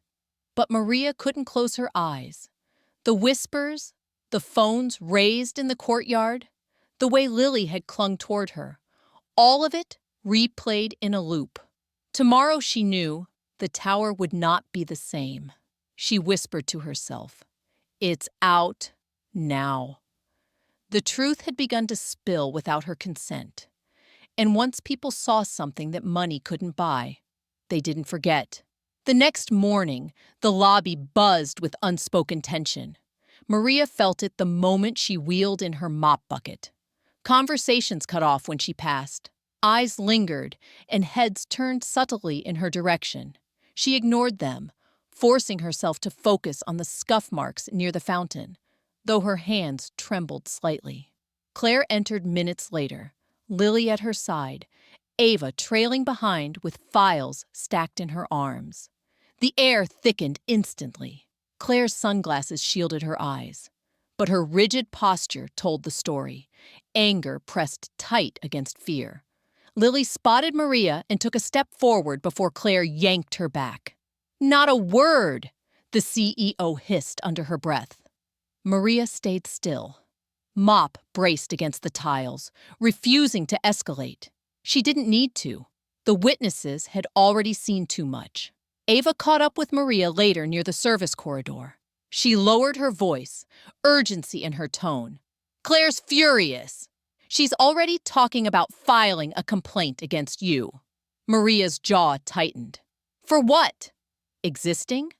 But Maria couldn't close her eyes. The whispers, the phones raised in the courtyard, the way Lily had clung toward her, all of it replayed in a loop. Tomorrow, she knew, the tower would not be the same. She whispered to herself, "It's out now." The truth had begun to spill without her consent. And once people saw something that money couldn't buy, they didn't forget. The next morning, the lobby buzzed with unspoken tension. Maria felt it the moment she wheeled in her mop bucket. Conversations cut off when she passed. Eyes lingered, and heads turned subtly in her direction. She ignored them, forcing herself to focus on the scuff marks near the fountain, though her hands trembled slightly. Claire entered minutes later, Lily at her side, Ava trailing behind with files stacked in her arms. The air thickened instantly. Claire's sunglasses shielded her eyes, but her rigid posture told the story. Anger pressed tight against fear. Lily spotted Maria and took a step forward before Claire yanked her back. "Not a word," the CEO hissed under her breath. Maria stayed still. Mop braced against the tiles, refusing to escalate. She didn't need to. The witnesses had already seen too much. Ava caught up with Maria later near the service corridor. She lowered her voice, urgency in her tone. "Claire's furious. She's already talking about filing a complaint against you." Maria's jaw tightened. "For what? Existing?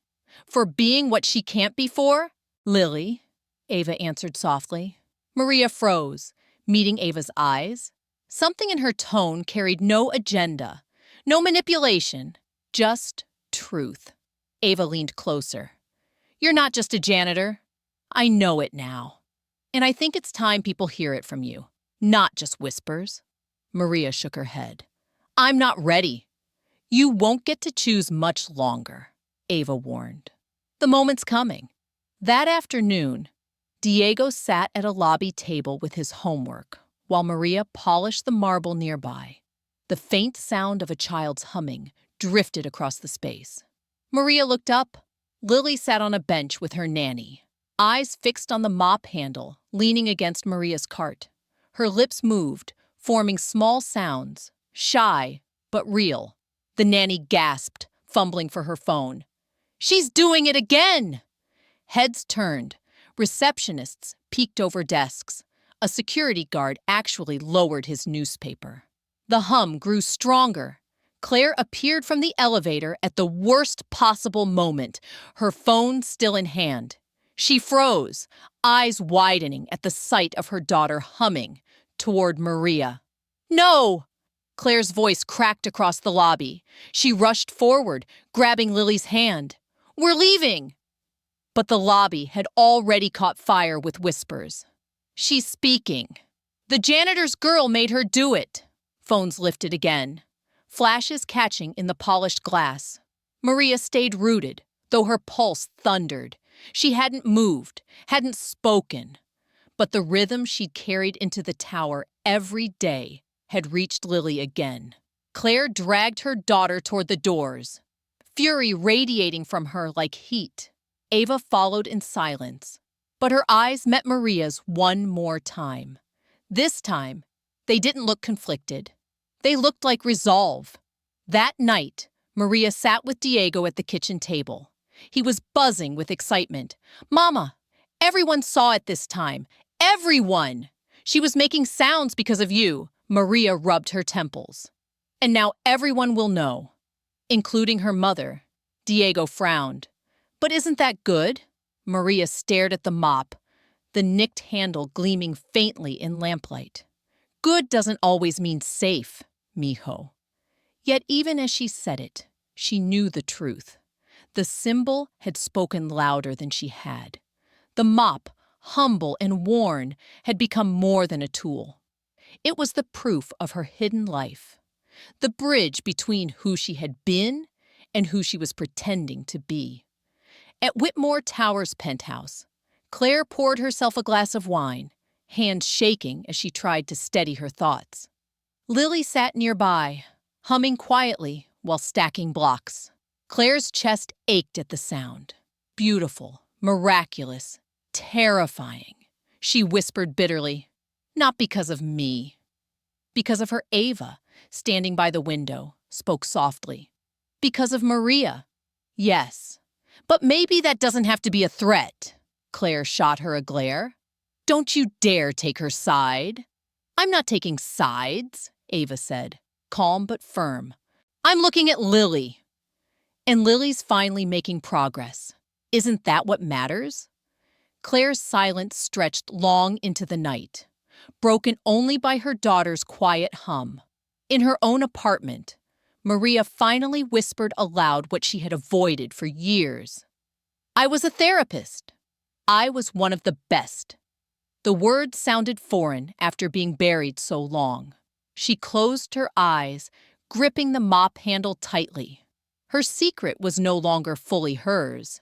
For being what she can't be for?" "Lily," Ava answered softly. Maria froze, meeting Ava's eyes. Something in her tone carried no agenda, no manipulation, just truth. Ava leaned closer. "You're not just a janitor. I know it now. And I think it's time people hear it from you. Not just whispers." Maria shook her head. "I'm not ready. You won't get to choose much longer," Ava warned. "The moment's coming." That afternoon, Diego sat at a lobby table with his homework, while Maria polished the marble nearby. The faint sound of a child's humming drifted across the space. Maria looked up. Lily sat on a bench with her nanny, eyes fixed on the mop handle, leaning against Maria's cart. Her lips moved, forming small sounds, shy but real. The nanny gasped, fumbling for her phone. "She's doing it again!" Heads turned. Receptionists peeked over desks. A security guard actually lowered his newspaper. The hum grew stronger. Claire appeared from the elevator at the worst possible moment, her phone still in hand. She froze, eyes widening at the sight of her daughter humming toward Maria. "No!" Claire's voice cracked across the lobby. She rushed forward, grabbing Lily's hand. "We're leaving!" But the lobby had already caught fire with whispers. "She's speaking. The janitor's girl made her do it." Phones lifted again, flashes catching in the polished glass. Maria stayed rooted, though her pulse thundered. She hadn't moved, hadn't spoken. But the rhythm she'd carried into the tower every day had reached Lily again. Claire dragged her daughter toward the doors, fury radiating from her like heat. Ava followed in silence, but her eyes met Maria's one more time. This time, they didn't look conflicted. They looked like resolve. That night, Maria sat with Diego at the kitchen table. He was buzzing with excitement. "Mama, everyone saw it this time. Everyone! She was making sounds because of you." Maria rubbed her temples. "And now everyone will know, including her mother." Diego frowned. "But isn't that good?" Maria stared at the mop, the nicked handle gleaming faintly in lamplight. "Good doesn't always mean safe, mijo. Yet even as she said it, she knew the truth. The symbol had spoken louder than she had. The mop, humble and worn, had become more than a tool. It was the proof of her hidden life, the bridge between who she had been and who she was pretending to be. At Whitmore Tower's penthouse, Claire poured herself a glass of wine, hands shaking as she tried to steady her thoughts. Lily sat nearby, humming quietly while stacking blocks. Claire's chest ached at the sound. Beautiful, miraculous, terrifying, she whispered bitterly. Not because of me. Because of her Ava, standing by the window, spoke softly. Because of Maria. Yes. But maybe that doesn't have to be a threat. Claire shot her a glare. Don't you dare take her side. I'm not taking sides, Ava said, calm but firm. I'm looking at Lily. And Lily's finally making progress. Isn't that what matters? Claire's silence stretched long into the night, broken only by her daughter's quiet hum. In her own apartment, Maria finally whispered aloud what she had avoided for years. I was a therapist. I was one of the best. The words sounded foreign after being buried so long. She closed her eyes, gripping the mop handle tightly. Her secret was no longer fully hers.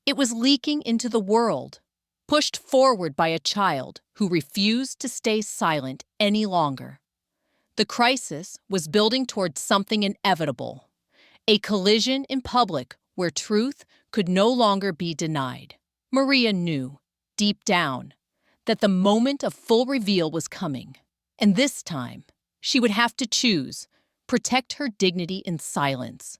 It was leaking into the world, pushed forward by a child who refused to stay silent any longer. The crisis was building towards something inevitable, a collision in public where truth could no longer be denied. Maria knew, deep down, that the moment of full reveal was coming, and this time she would have to choose, protect her dignity in silence,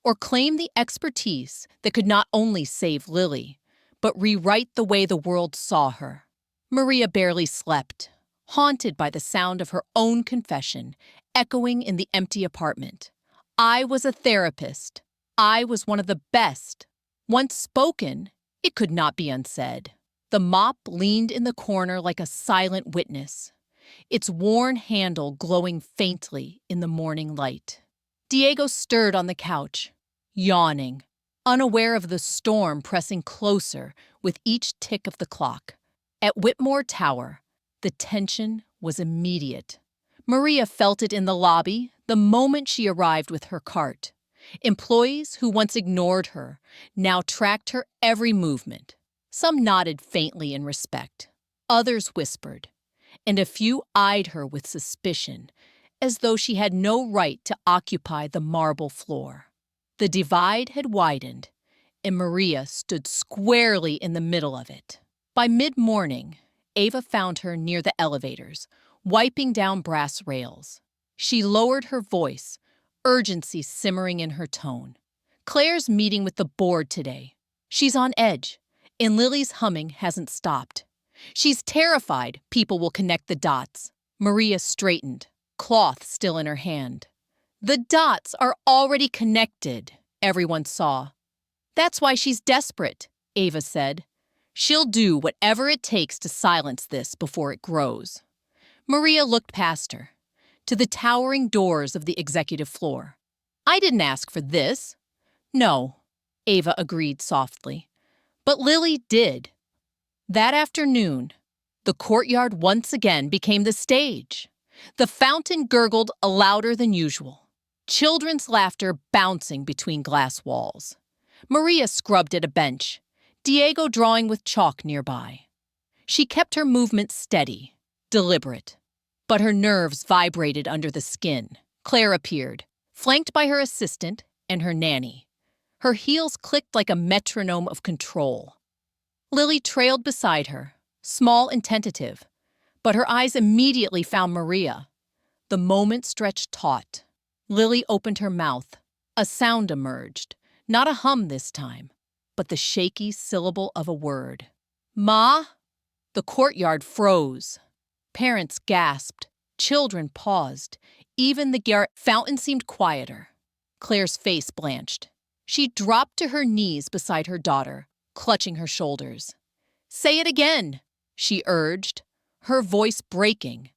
or claim the expertise that could not only save Lily, but rewrite the way the world saw her. Maria barely slept, haunted by the sound of her own confession echoing in the empty apartment. I was a therapist. I was one of the best. Once spoken, it could not be unsaid. The mop leaned in the corner like a silent witness, its worn handle glowing faintly in the morning light. Diego stirred on the couch, yawning, unaware of the storm pressing closer with each tick of the clock. At Whitmore Tower, the tension was immediate. Maria felt it in the lobby the moment she arrived with her cart. Employees who once ignored her now tracked her every movement. Some nodded faintly in respect. Others whispered, and a few eyed her with suspicion, as though she had no right to occupy the marble floor. The divide had widened, and Maria stood squarely in the middle of it. By mid-morning, Ava found her near the elevators, wiping down brass rails. She lowered her voice, urgency simmering in her tone. Claire's meeting with the board today. She's on edge, and Lily's humming hasn't stopped. She's terrified people will connect the dots. Maria straightened, cloth still in her hand. The dots are already connected, everyone saw. That's why she's desperate, Ava said. She'll do whatever it takes to silence this before it grows. Maria looked past her, to the towering doors of the executive floor. I didn't ask for this. No, Ava agreed softly. But Lily did. That afternoon, the courtyard once again became the stage. The fountain gurgled louder than usual, children's laughter bouncing between glass walls. Maria scrubbed at a bench, Diego drawing with chalk nearby. She kept her movement steady, deliberate, but her nerves vibrated under the skin. Claire appeared, flanked by her assistant and her nanny. Her heels clicked like a metronome of control. Lily trailed beside her, small and tentative, but her eyes immediately found Maria. The moment stretched taut. Lily opened her mouth. A sound emerged, not a hum this time, but the shaky syllable of a word. Ma? The courtyard froze. Parents gasped. Children paused. Even the garret fountain seemed quieter. Claire's face blanched. She dropped to her knees beside her daughter, clutching her shoulders. Say it again, she urged, her voice breaking.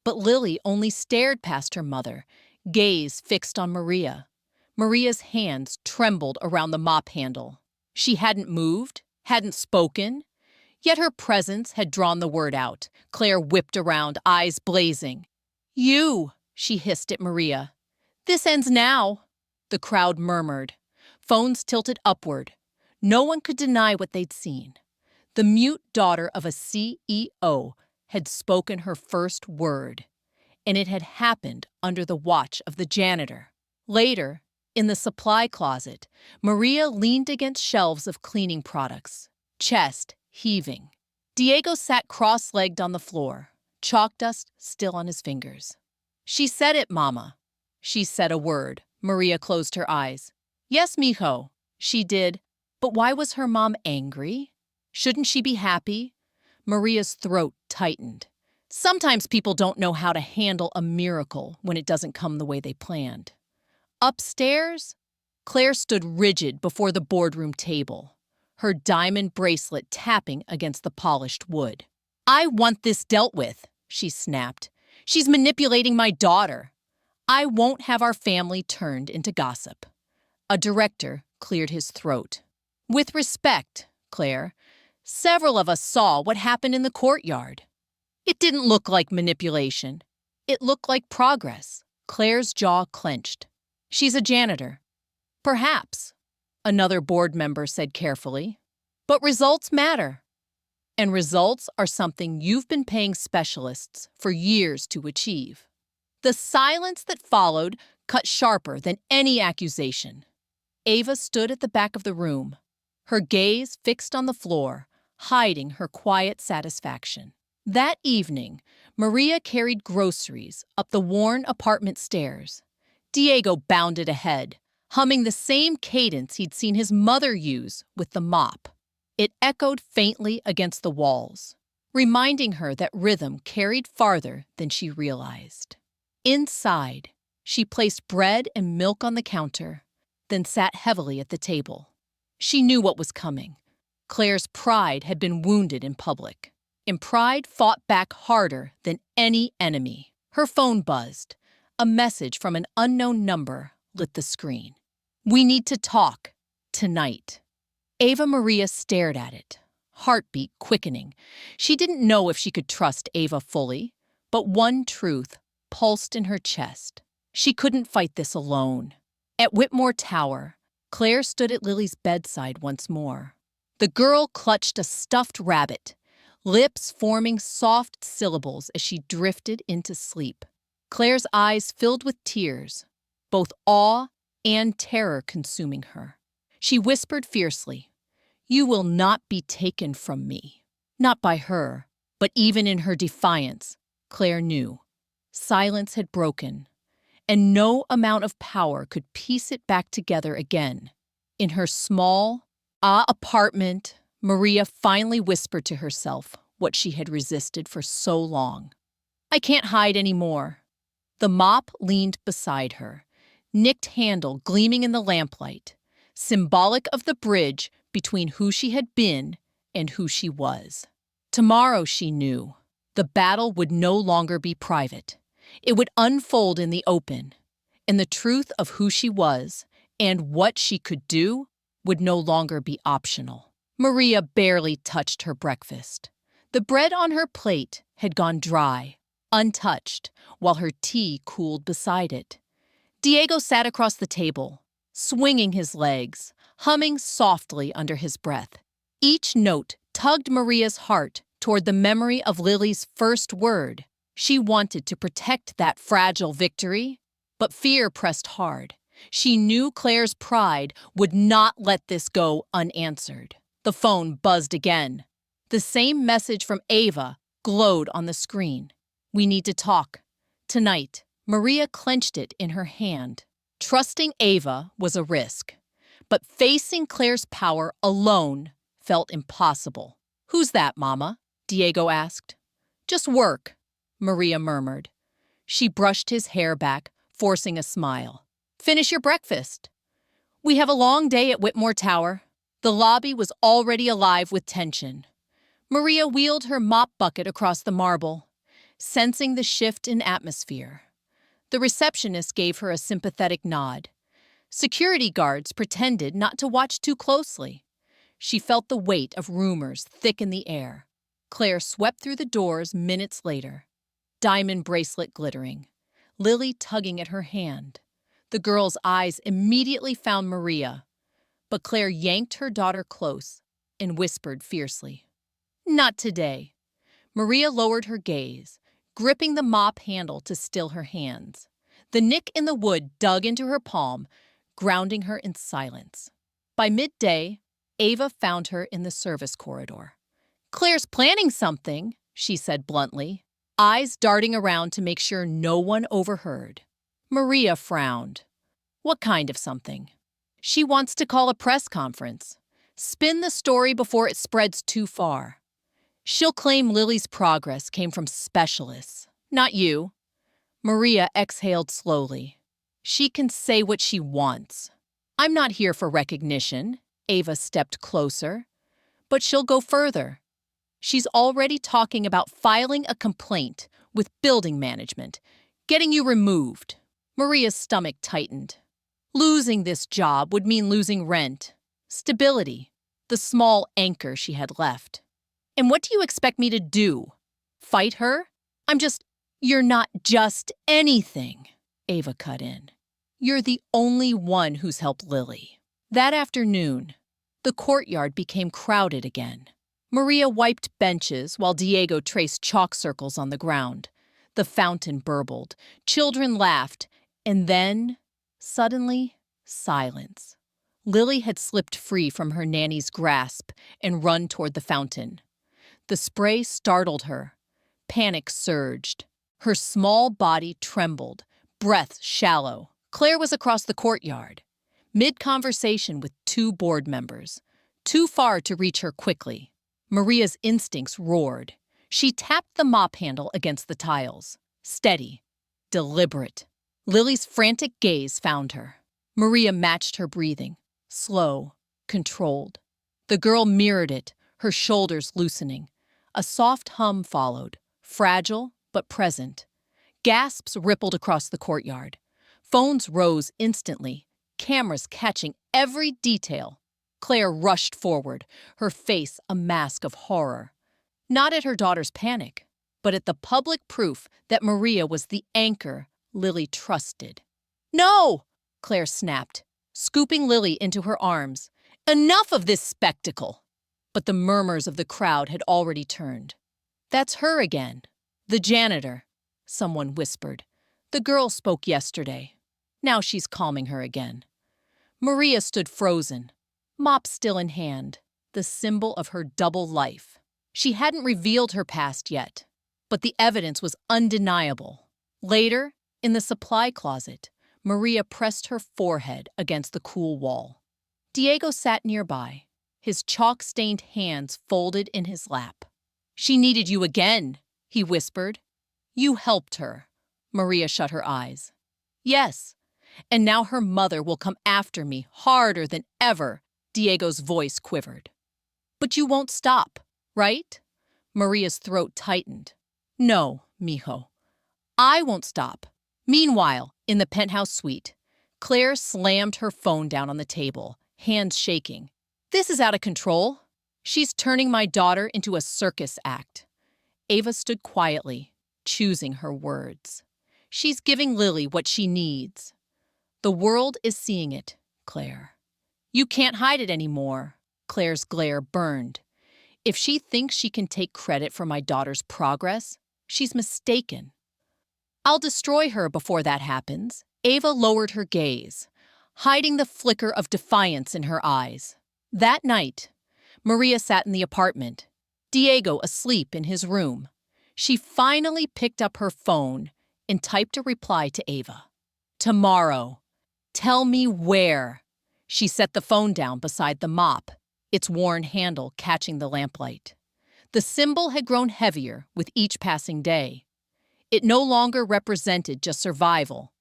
But Lily only stared past her mother, gaze fixed on Maria. Maria's hands trembled around the mop handle. She hadn't moved, hadn't spoken, yet her presence had drawn the word out. Claire whipped around, eyes blazing. "You!" she hissed at Maria. "This ends now." The crowd murmured. Phones tilted upward. No one could deny what they'd seen. The mute daughter of a CEO had spoken her first word, and it had happened under the watch of the janitor. Later, in the supply closet, Maria leaned against shelves of cleaning products, chest heaving. Diego sat cross-legged on the floor, chalk dust still on his fingers. "She said it, Mama." She said a word. Maria closed her eyes. "Yes, mijo." She did. But why was her mom angry? Shouldn't she be happy? Maria's throat tightened. Sometimes people don't know how to handle a miracle when it doesn't come the way they planned. Upstairs, Claire stood rigid before the boardroom table, her diamond bracelet tapping against the polished wood. "I want this dealt with," she snapped. "She's manipulating my daughter. I won't have our family turned into gossip." A director cleared his throat. "With respect, Claire, several of us saw what happened in the courtyard. It didn't look like manipulation. It looked like progress." Claire's jaw clenched. "She's a janitor." "Perhaps," another board member said carefully. "But results matter. And results are something you've been paying specialists for years to achieve." The silence that followed cut sharper than any accusation. Ava stood at the back of the room, her gaze fixed on the floor, hiding her quiet satisfaction. That evening, Maria carried groceries up the worn apartment stairs. Diego bounded ahead, humming the same cadence he'd seen his mother use with the mop. It echoed faintly against the walls, reminding her that rhythm carried farther than she realized. Inside, she placed bread and milk on the counter, then sat heavily at the table. She knew what was coming. Claire's pride had been wounded in public, and pride fought back harder than any enemy. Her phone buzzed. A message from an unknown number lit the screen. "We need to talk. Tonight." Ava Maria stared at it, heartbeat quickening. She didn't know if she could trust Ava fully, but one truth pulsed in her chest. She couldn't fight this alone. At Whitmore Tower, Claire stood at Lily's bedside once more. The girl clutched a stuffed rabbit, lips forming soft syllables as she drifted into sleep. Claire's eyes filled with tears, both awe and terror consuming her. She whispered fiercely, "You will not be taken from me." Not by her, but even in her defiance, Claire knew. Silence had broken, and no amount of power could piece it back together again. In her small, apartment, Maria finally whispered to herself what she had resisted for so long. "I can't hide anymore." The mop leaned beside her, nicked handle gleaming in the lamplight, symbolic of the bridge between who she had been and who she was. Tomorrow, she knew, the battle would no longer be private. It would unfold in the open, and the truth of who she was and what she could do would no longer be optional. Maria barely touched her breakfast. The bread on her plate had gone dry, untouched, while her tea cooled beside it. Diego sat across the table, swinging his legs, humming softly under his breath. Each note tugged Maria's heart toward the memory of Lily's first word. She wanted to protect that fragile victory, but fear pressed hard. She knew Claire's pride would not let this go unanswered. The phone buzzed again. The same message from Ava glowed on the screen. "We need to talk. Tonight." Maria clenched it in her hand. Trusting Ava was a risk, but facing Claire's power alone felt impossible. "Who's that, Mama?" Diego asked. "Just work," Maria murmured. She brushed his hair back, forcing a smile. "Finish your breakfast." "We have a long day at Whitmore Tower." The lobby was already alive with tension. Maria wheeled her mop bucket across the marble, sensing the shift in atmosphere. The receptionist gave her a sympathetic nod. Security guards pretended not to watch too closely. She felt the weight of rumors thick in the air. Claire swept through the doors minutes later, diamond bracelet glittering, Lily tugging at her hand. The girl's eyes immediately found Maria, but Claire yanked her daughter close and whispered fiercely, "Not today." Maria lowered her gaze, gripping the mop handle to still her hands. The nick in the wood dug into her palm, grounding her in silence. By midday, Ava found her in the service corridor. "Claire's planning something," she said bluntly, eyes darting around to make sure no one overheard. Maria frowned. "What kind of something?" "She wants to call a press conference. Spin the story before it spreads too far. She'll claim Lily's progress came from specialists, not you." Maria exhaled slowly. "She can say what she wants. I'm not here for recognition." Ava stepped closer. "But she'll go further. She's already talking about filing a complaint with building management, getting you removed." Maria's stomach tightened. Losing this job would mean losing rent, stability, the small anchor she had left. "And what do you expect me to do? Fight her? You're not just anything," Ava cut in. "You're the only one who's helped Lily." That afternoon, the courtyard became crowded again. Maria wiped benches while Diego traced chalk circles on the ground. The fountain burbled, children laughed, and then, suddenly, silence. Lily had slipped free from her nanny's grasp and run toward the fountain. The spray startled her. Panic surged. Her small body trembled, breath shallow. Claire was across the courtyard, mid-conversation with two board members, too far to reach her quickly. Maria's instincts roared. She tapped the mop handle against the tiles. Steady, deliberate. Lily's frantic gaze found her. Maria matched her breathing, slow, controlled. The girl mirrored it, her shoulders loosening. A soft hum followed, fragile but present. Gasps rippled across the courtyard. Phones rose instantly, cameras catching every detail. Claire rushed forward, her face a mask of horror. Not at her daughter's panic, but at the public proof that Maria was the anchor Lily trusted. "No!" Claire snapped, scooping Lily into her arms. "Enough of this spectacle!" But the murmurs of the crowd had already turned. "That's her again. The janitor," someone whispered. "The girl spoke yesterday. Now she's calming her again." Maria stood frozen, mop still in hand, the symbol of her double life. She hadn't revealed her past yet, but the evidence was undeniable. Later, in the supply closet, Maria pressed her forehead against the cool wall. Diego sat nearby, his chalk-stained hands folded in his lap. "She needed you again," he whispered. "You helped her." Maria shut her eyes. "Yes, and now her mother will come after me harder than ever," Diego's voice quivered. "But you won't stop, right?" Maria's throat tightened. "No, mijo. I won't stop." Meanwhile, in the penthouse suite, Claire slammed her phone down on the table, hands shaking. "This is out of control. She's turning my daughter into a circus act." Ava stood quietly, choosing her words. "She's giving Lily what she needs. The world is seeing it, Claire. You can't hide it anymore." Claire's glare burned. "If she thinks she can take credit for my daughter's progress, she's mistaken. I'll destroy her before that happens." Ava lowered her gaze, hiding the flicker of defiance in her eyes. That night, Maria sat in the apartment, Diego asleep in his room. She finally picked up her phone and typed a reply to Ava. "Tomorrow. Tell me where." She set the phone down beside the mop, its worn handle catching the lamplight. The symbol had grown heavier with each passing day. It no longer represented just survival.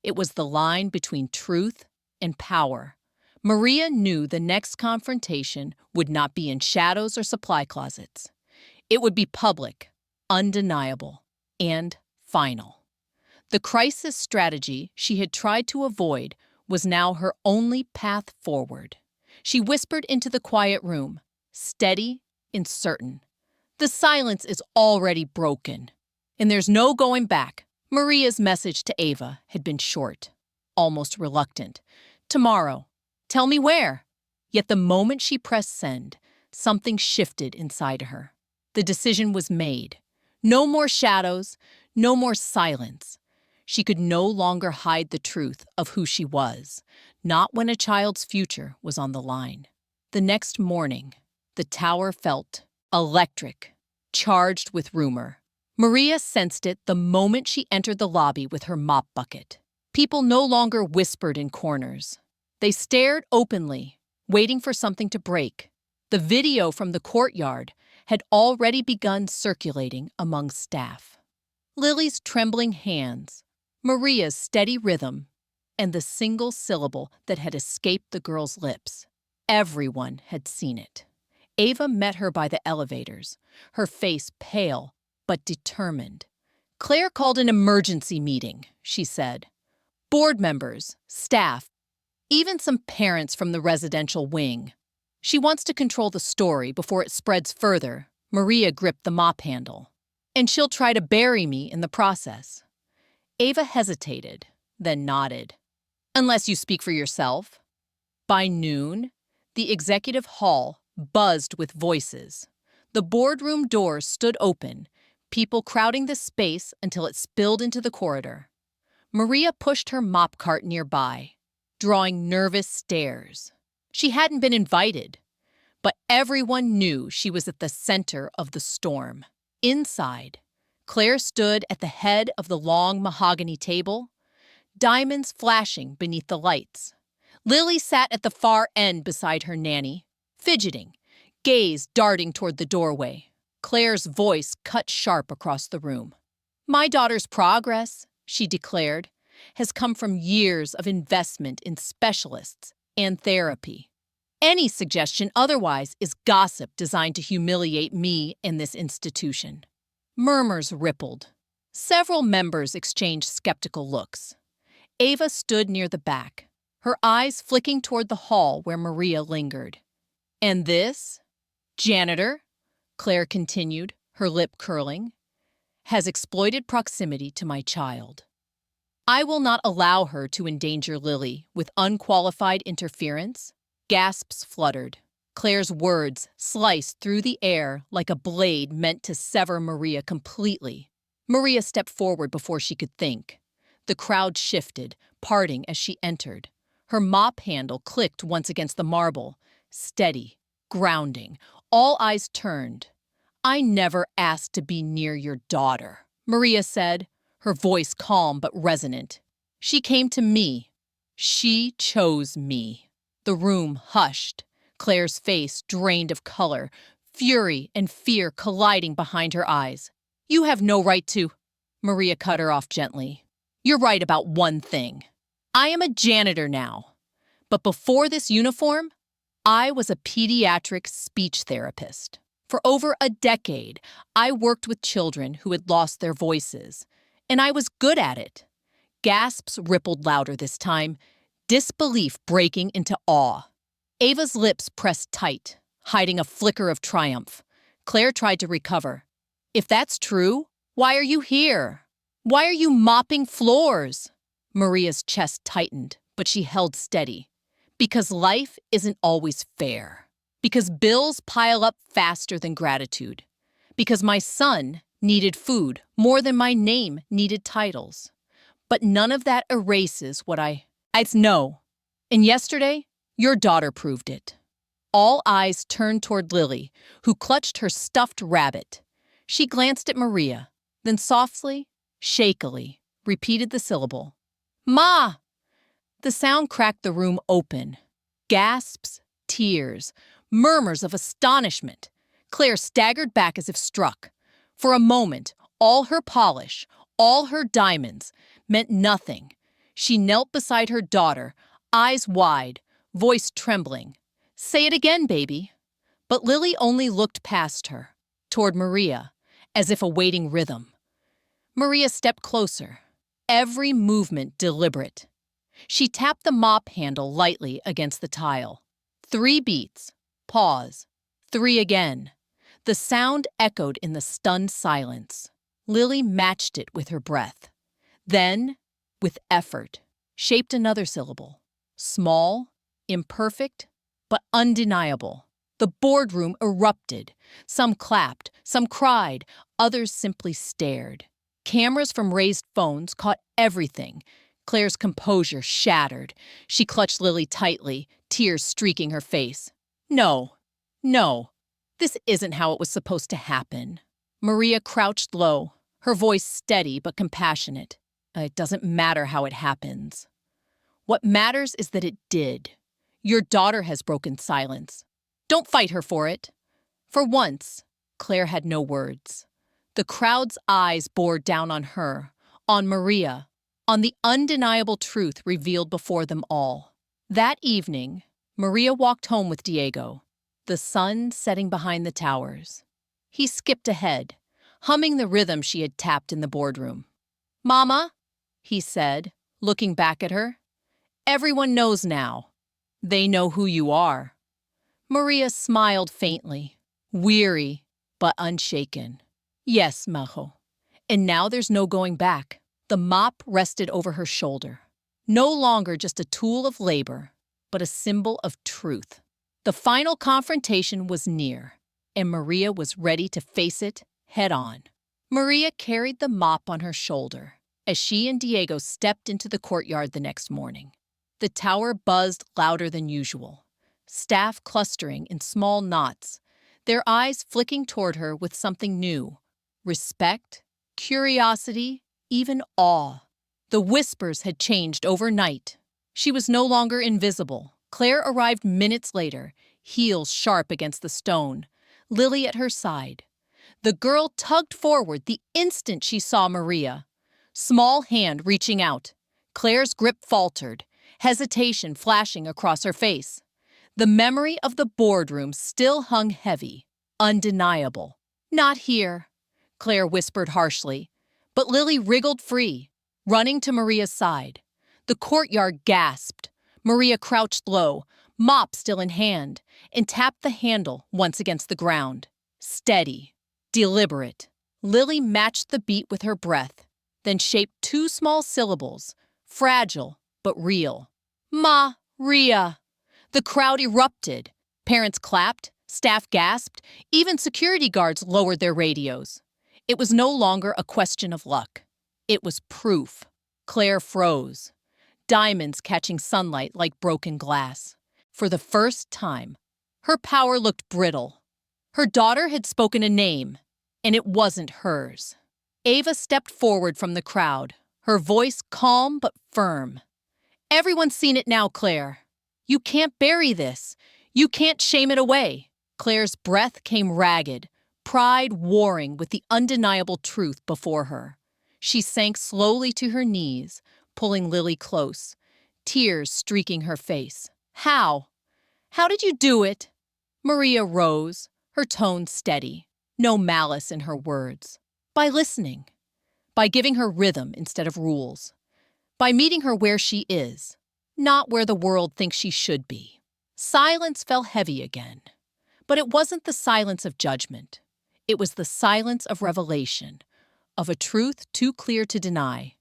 It was the line between truth and power. Maria knew the next confrontation would not be in shadows or supply closets. It would be public, undeniable, and final. The crisis strategy she had tried to avoid was now her only path forward. She whispered into the quiet room, steady and certain. The silence is already broken, and there's no going back. Maria's message to Ava had been short, almost reluctant. Tomorrow. Tell me where. Yet the moment she pressed send, something shifted inside her. The decision was made. No more shadows, no more silence. She could no longer hide the truth of who she was, not when a child's future was on the line. The next morning, the tower felt electric, charged with rumor. Maria sensed it the moment she entered the lobby with her mop bucket. People no longer whispered in corners. They stared openly, waiting for something to break. The video from the courtyard had already begun circulating among staff. Lily's trembling hands, Maria's steady rhythm, and the single syllable that had escaped the girl's lips. Everyone had seen it. Ava met her by the elevators, her face pale but determined. Claire called an emergency meeting, she said. Board members, staff, even some parents from the residential wing. She wants to control the story before it spreads further. Maria gripped the mop handle. And she'll try to bury me in the process. Ava hesitated, then nodded. Unless you speak for yourself. By noon, the executive hall buzzed with voices. The boardroom doors stood open, people crowding the space until it spilled into the corridor. Maria pushed her mop cart nearby, drawing nervous stares. She hadn't been invited, but everyone knew she was at the center of the storm. Inside, Claire stood at the head of the long mahogany table, diamonds flashing beneath the lights. Lily sat at the far end beside her nanny, fidgeting, gaze darting toward the doorway. Claire's voice cut sharp across the room. My daughter's progress, she declared, has come from years of investment in specialists and therapy. Any suggestion otherwise is gossip designed to humiliate me and this institution. Murmurs rippled. Several members exchanged skeptical looks. Ava stood near the back, her eyes flicking toward the hall where Maria lingered. And this, janitor, Claire continued, her lip curling, has exploited proximity to my child. I will not allow her to endanger Lily with unqualified interference. Gasps fluttered. Claire's words sliced through the air like a blade meant to sever Maria completely. Maria stepped forward before she could think. The crowd shifted, parting as she entered. Her mop handle clicked once against the marble, steady, grounding. All eyes turned. I never asked to be near your daughter, Maria said, her voice calm but resonant. She came to me. She chose me. The room hushed, Claire's face drained of color, fury and fear colliding behind her eyes. You have no right to... Maria cut her off gently. You're right about one thing. I am a janitor now. But before this uniform, I was a pediatric speech therapist. For over a decade, I worked with children who had lost their voices, and I was good at it. Gasps rippled louder this time, disbelief breaking into awe. Ava's lips pressed tight, hiding a flicker of triumph. Claire tried to recover. If that's true, why are you here? Why are you mopping floors? Maria's chest tightened, but she held steady. Because life isn't always fair. Because bills pile up faster than gratitude. Because my son needed food more than my name needed titles. But none of that erases what I know. And yesterday, your daughter proved it. All eyes turned toward Lily, who clutched her stuffed rabbit. She glanced at Maria, then softly, shakily, repeated the syllable. Ma! The sound cracked the room open. Gasps, tears, murmurs of astonishment. Claire staggered back as if struck. For a moment, all her polish, all her diamonds, meant nothing. She knelt beside her daughter, eyes wide, voice trembling. Say it again, baby. But Lily only looked past her, toward Maria, as if awaiting rhythm. Maria stepped closer. every movement deliberate. She tapped the mop handle lightly against the tile. 3 beats. Pause. 3 again. The sound echoed in the stunned silence. Lily matched it with her breath. Then, with effort, shaped another syllable. Small, imperfect, but undeniable. The boardroom erupted. Some clapped, some cried, others simply stared. Cameras from raised phones caught everything. Claire's composure shattered. She clutched Lily tightly, tears streaking her face. No, no, this isn't how it was supposed to happen. Maria crouched low, her voice steady but compassionate. It doesn't matter how it happens. What matters is that it did. Your daughter has broken silence. Don't fight her for it. For once, Claire had no words. The crowd's eyes bored down on her, on Maria, on the undeniable truth revealed before them all. That evening, Maria walked home with Diego, the sun setting behind the towers. He skipped ahead, humming the rhythm she had tapped in the boardroom. "Mama," he said, looking back at her, "everyone knows now. They know who you are." Maria smiled faintly, weary but unshaken. "Yes, Majo. And now there's no going back." The mop rested over her shoulder. No longer just a tool of labor, but a symbol of truth. The final confrontation was near, and Maria was ready to face it head on. Maria carried the mop on her shoulder as she and Diego stepped into the courtyard the next morning. The tower buzzed louder than usual, staff clustering in small knots, their eyes flicking toward her with something new: respect, curiosity, even awe. The whispers had changed overnight. She was no longer invisible. Claire arrived minutes later, heels sharp against the stone, Lily at her side. The girl tugged forward the instant she saw Maria. Small hand reaching out. Claire's grip faltered, hesitation flashing across her face. The memory of the boardroom still hung heavy, undeniable. "Not here," Claire whispered harshly, but Lily wriggled free, running to Maria's side. The courtyard gasped. Maria crouched low, mop still in hand, and tapped the handle once against the ground. Steady, deliberate. Lily matched the beat with her breath, then shaped 2 small syllables, fragile but real. "Ma-ria." The crowd erupted. Parents clapped, staff gasped, even security guards lowered their radios. It was no longer a question of luck. It was proof. Claire froze, diamonds catching sunlight like broken glass. For the first time, her power looked brittle. Her daughter had spoken a name, and it wasn't hers. Ava stepped forward from the crowd, her voice calm but firm. "Everyone's seen it now, Claire. You can't bury this. You can't shame it away." Claire's breath came ragged, pride warring with the undeniable truth before her. She sank slowly to her knees, pulling Lily close, tears streaking her face. "How? How did you do it?" Maria rose, her tone steady, no malice in her words. "By listening. By giving her rhythm instead of rules. By meeting her where she is, not where the world thinks she should be." Silence fell heavy again. But it wasn't the silence of judgment. It was the silence of revelation, of a truth too clear to deny.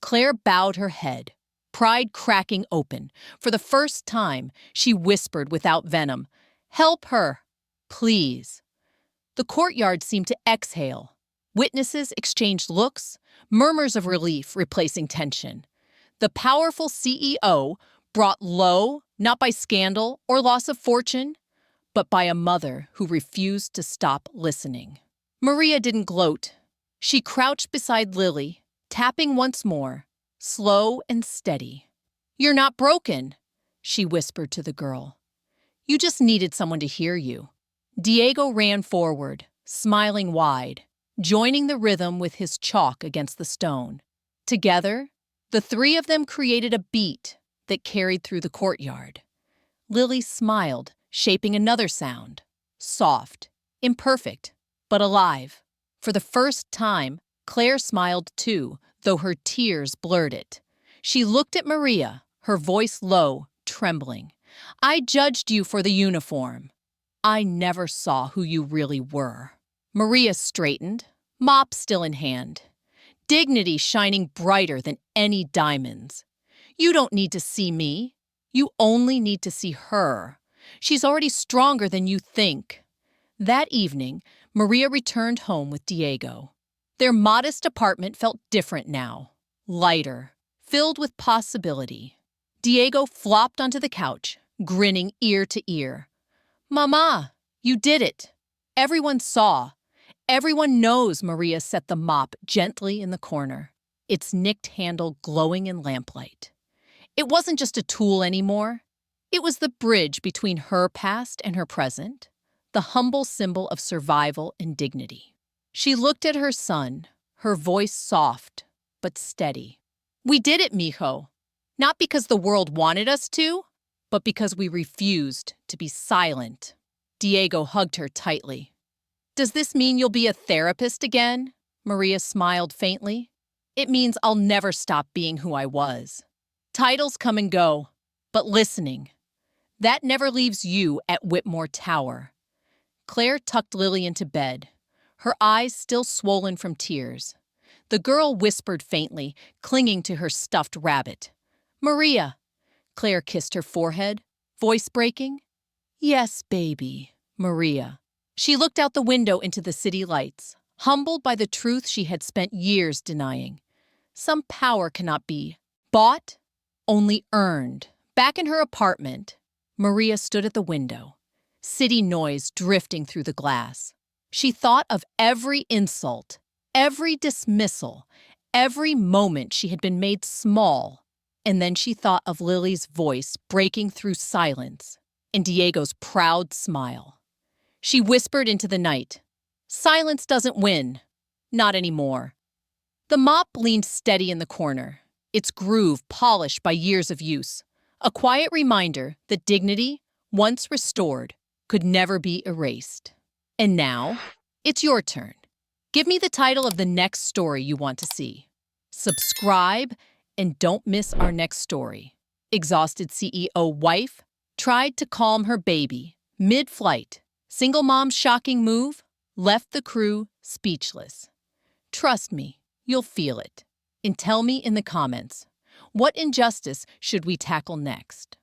Claire bowed her head, pride cracking open. For the first time, she whispered without venom, "Help her, please." The courtyard seemed to exhale. Witnesses exchanged looks, murmurs of relief replacing tension. The powerful CEO, brought low, not by scandal or loss of fortune, but by a mother who refused to stop listening. Maria didn't gloat. She crouched beside Lily, tapping once more, slow and steady. "You're not broken," she whispered to the girl. "You just needed someone to hear you." Diego ran forward, smiling wide, joining the rhythm with his chalk against the stone. Together, the 3 of them created a beat that carried through the courtyard. Lily smiled, shaping another sound. Soft, imperfect, but alive. For the first time, Claire smiled too, though her tears blurred it. She looked at Maria, her voice low, trembling. I judged you for the uniform. I never saw who you really were. Maria straightened, mop still in hand, dignity shining brighter than any diamonds. You don't need to see me. You only need to see her. She's already stronger than you think. That evening, Maria returned home with Diego. Their modest apartment felt different now, lighter, filled with possibility. Diego flopped onto the couch, grinning ear to ear. Mama, you did it. Everyone saw. Everyone knows Maria set the mop gently in the corner, its nicked handle glowing in lamplight. It wasn't just a tool anymore. It was the bridge between her past and her present, the humble symbol of survival and dignity. She looked at her son, her voice soft but steady. We did it, mijo. Not because the world wanted us to, but because we refused to be silent. Diego hugged her tightly. Does this mean you'll be a therapist again? Maria smiled faintly. It means I'll never stop being who I was. Titles come and go, but listening, that never leaves you at Whitmore Tower. Claire tucked Lily into bed, her eyes still swollen from tears. The girl whispered faintly, clinging to her stuffed rabbit. Maria. Claire kissed her forehead, voice breaking. Yes, baby, Maria. She looked out the window into the city lights, humbled by the truth she had spent years denying. Some power cannot be bought, only earned. Back in her apartment, Maria stood at the window, city noise drifting through the glass. She thought of every insult, every dismissal, every moment she had been made small, and then she thought of Lily's voice breaking through silence and Diego's proud smile. She whispered into the night, silence doesn't win. Not anymore. The mop leaned steady in the corner, its groove polished by years of use, a quiet reminder that dignity, once restored, could never be erased. And now, it's your turn. Give me the title of the next story you want to see. Subscribe and don't miss our next story. Exhausted CEO wife tried to calm her baby mid-flight. Single mom's shocking move left the crew speechless. Trust me, you'll feel it. And tell me in the comments, what injustice should we tackle next?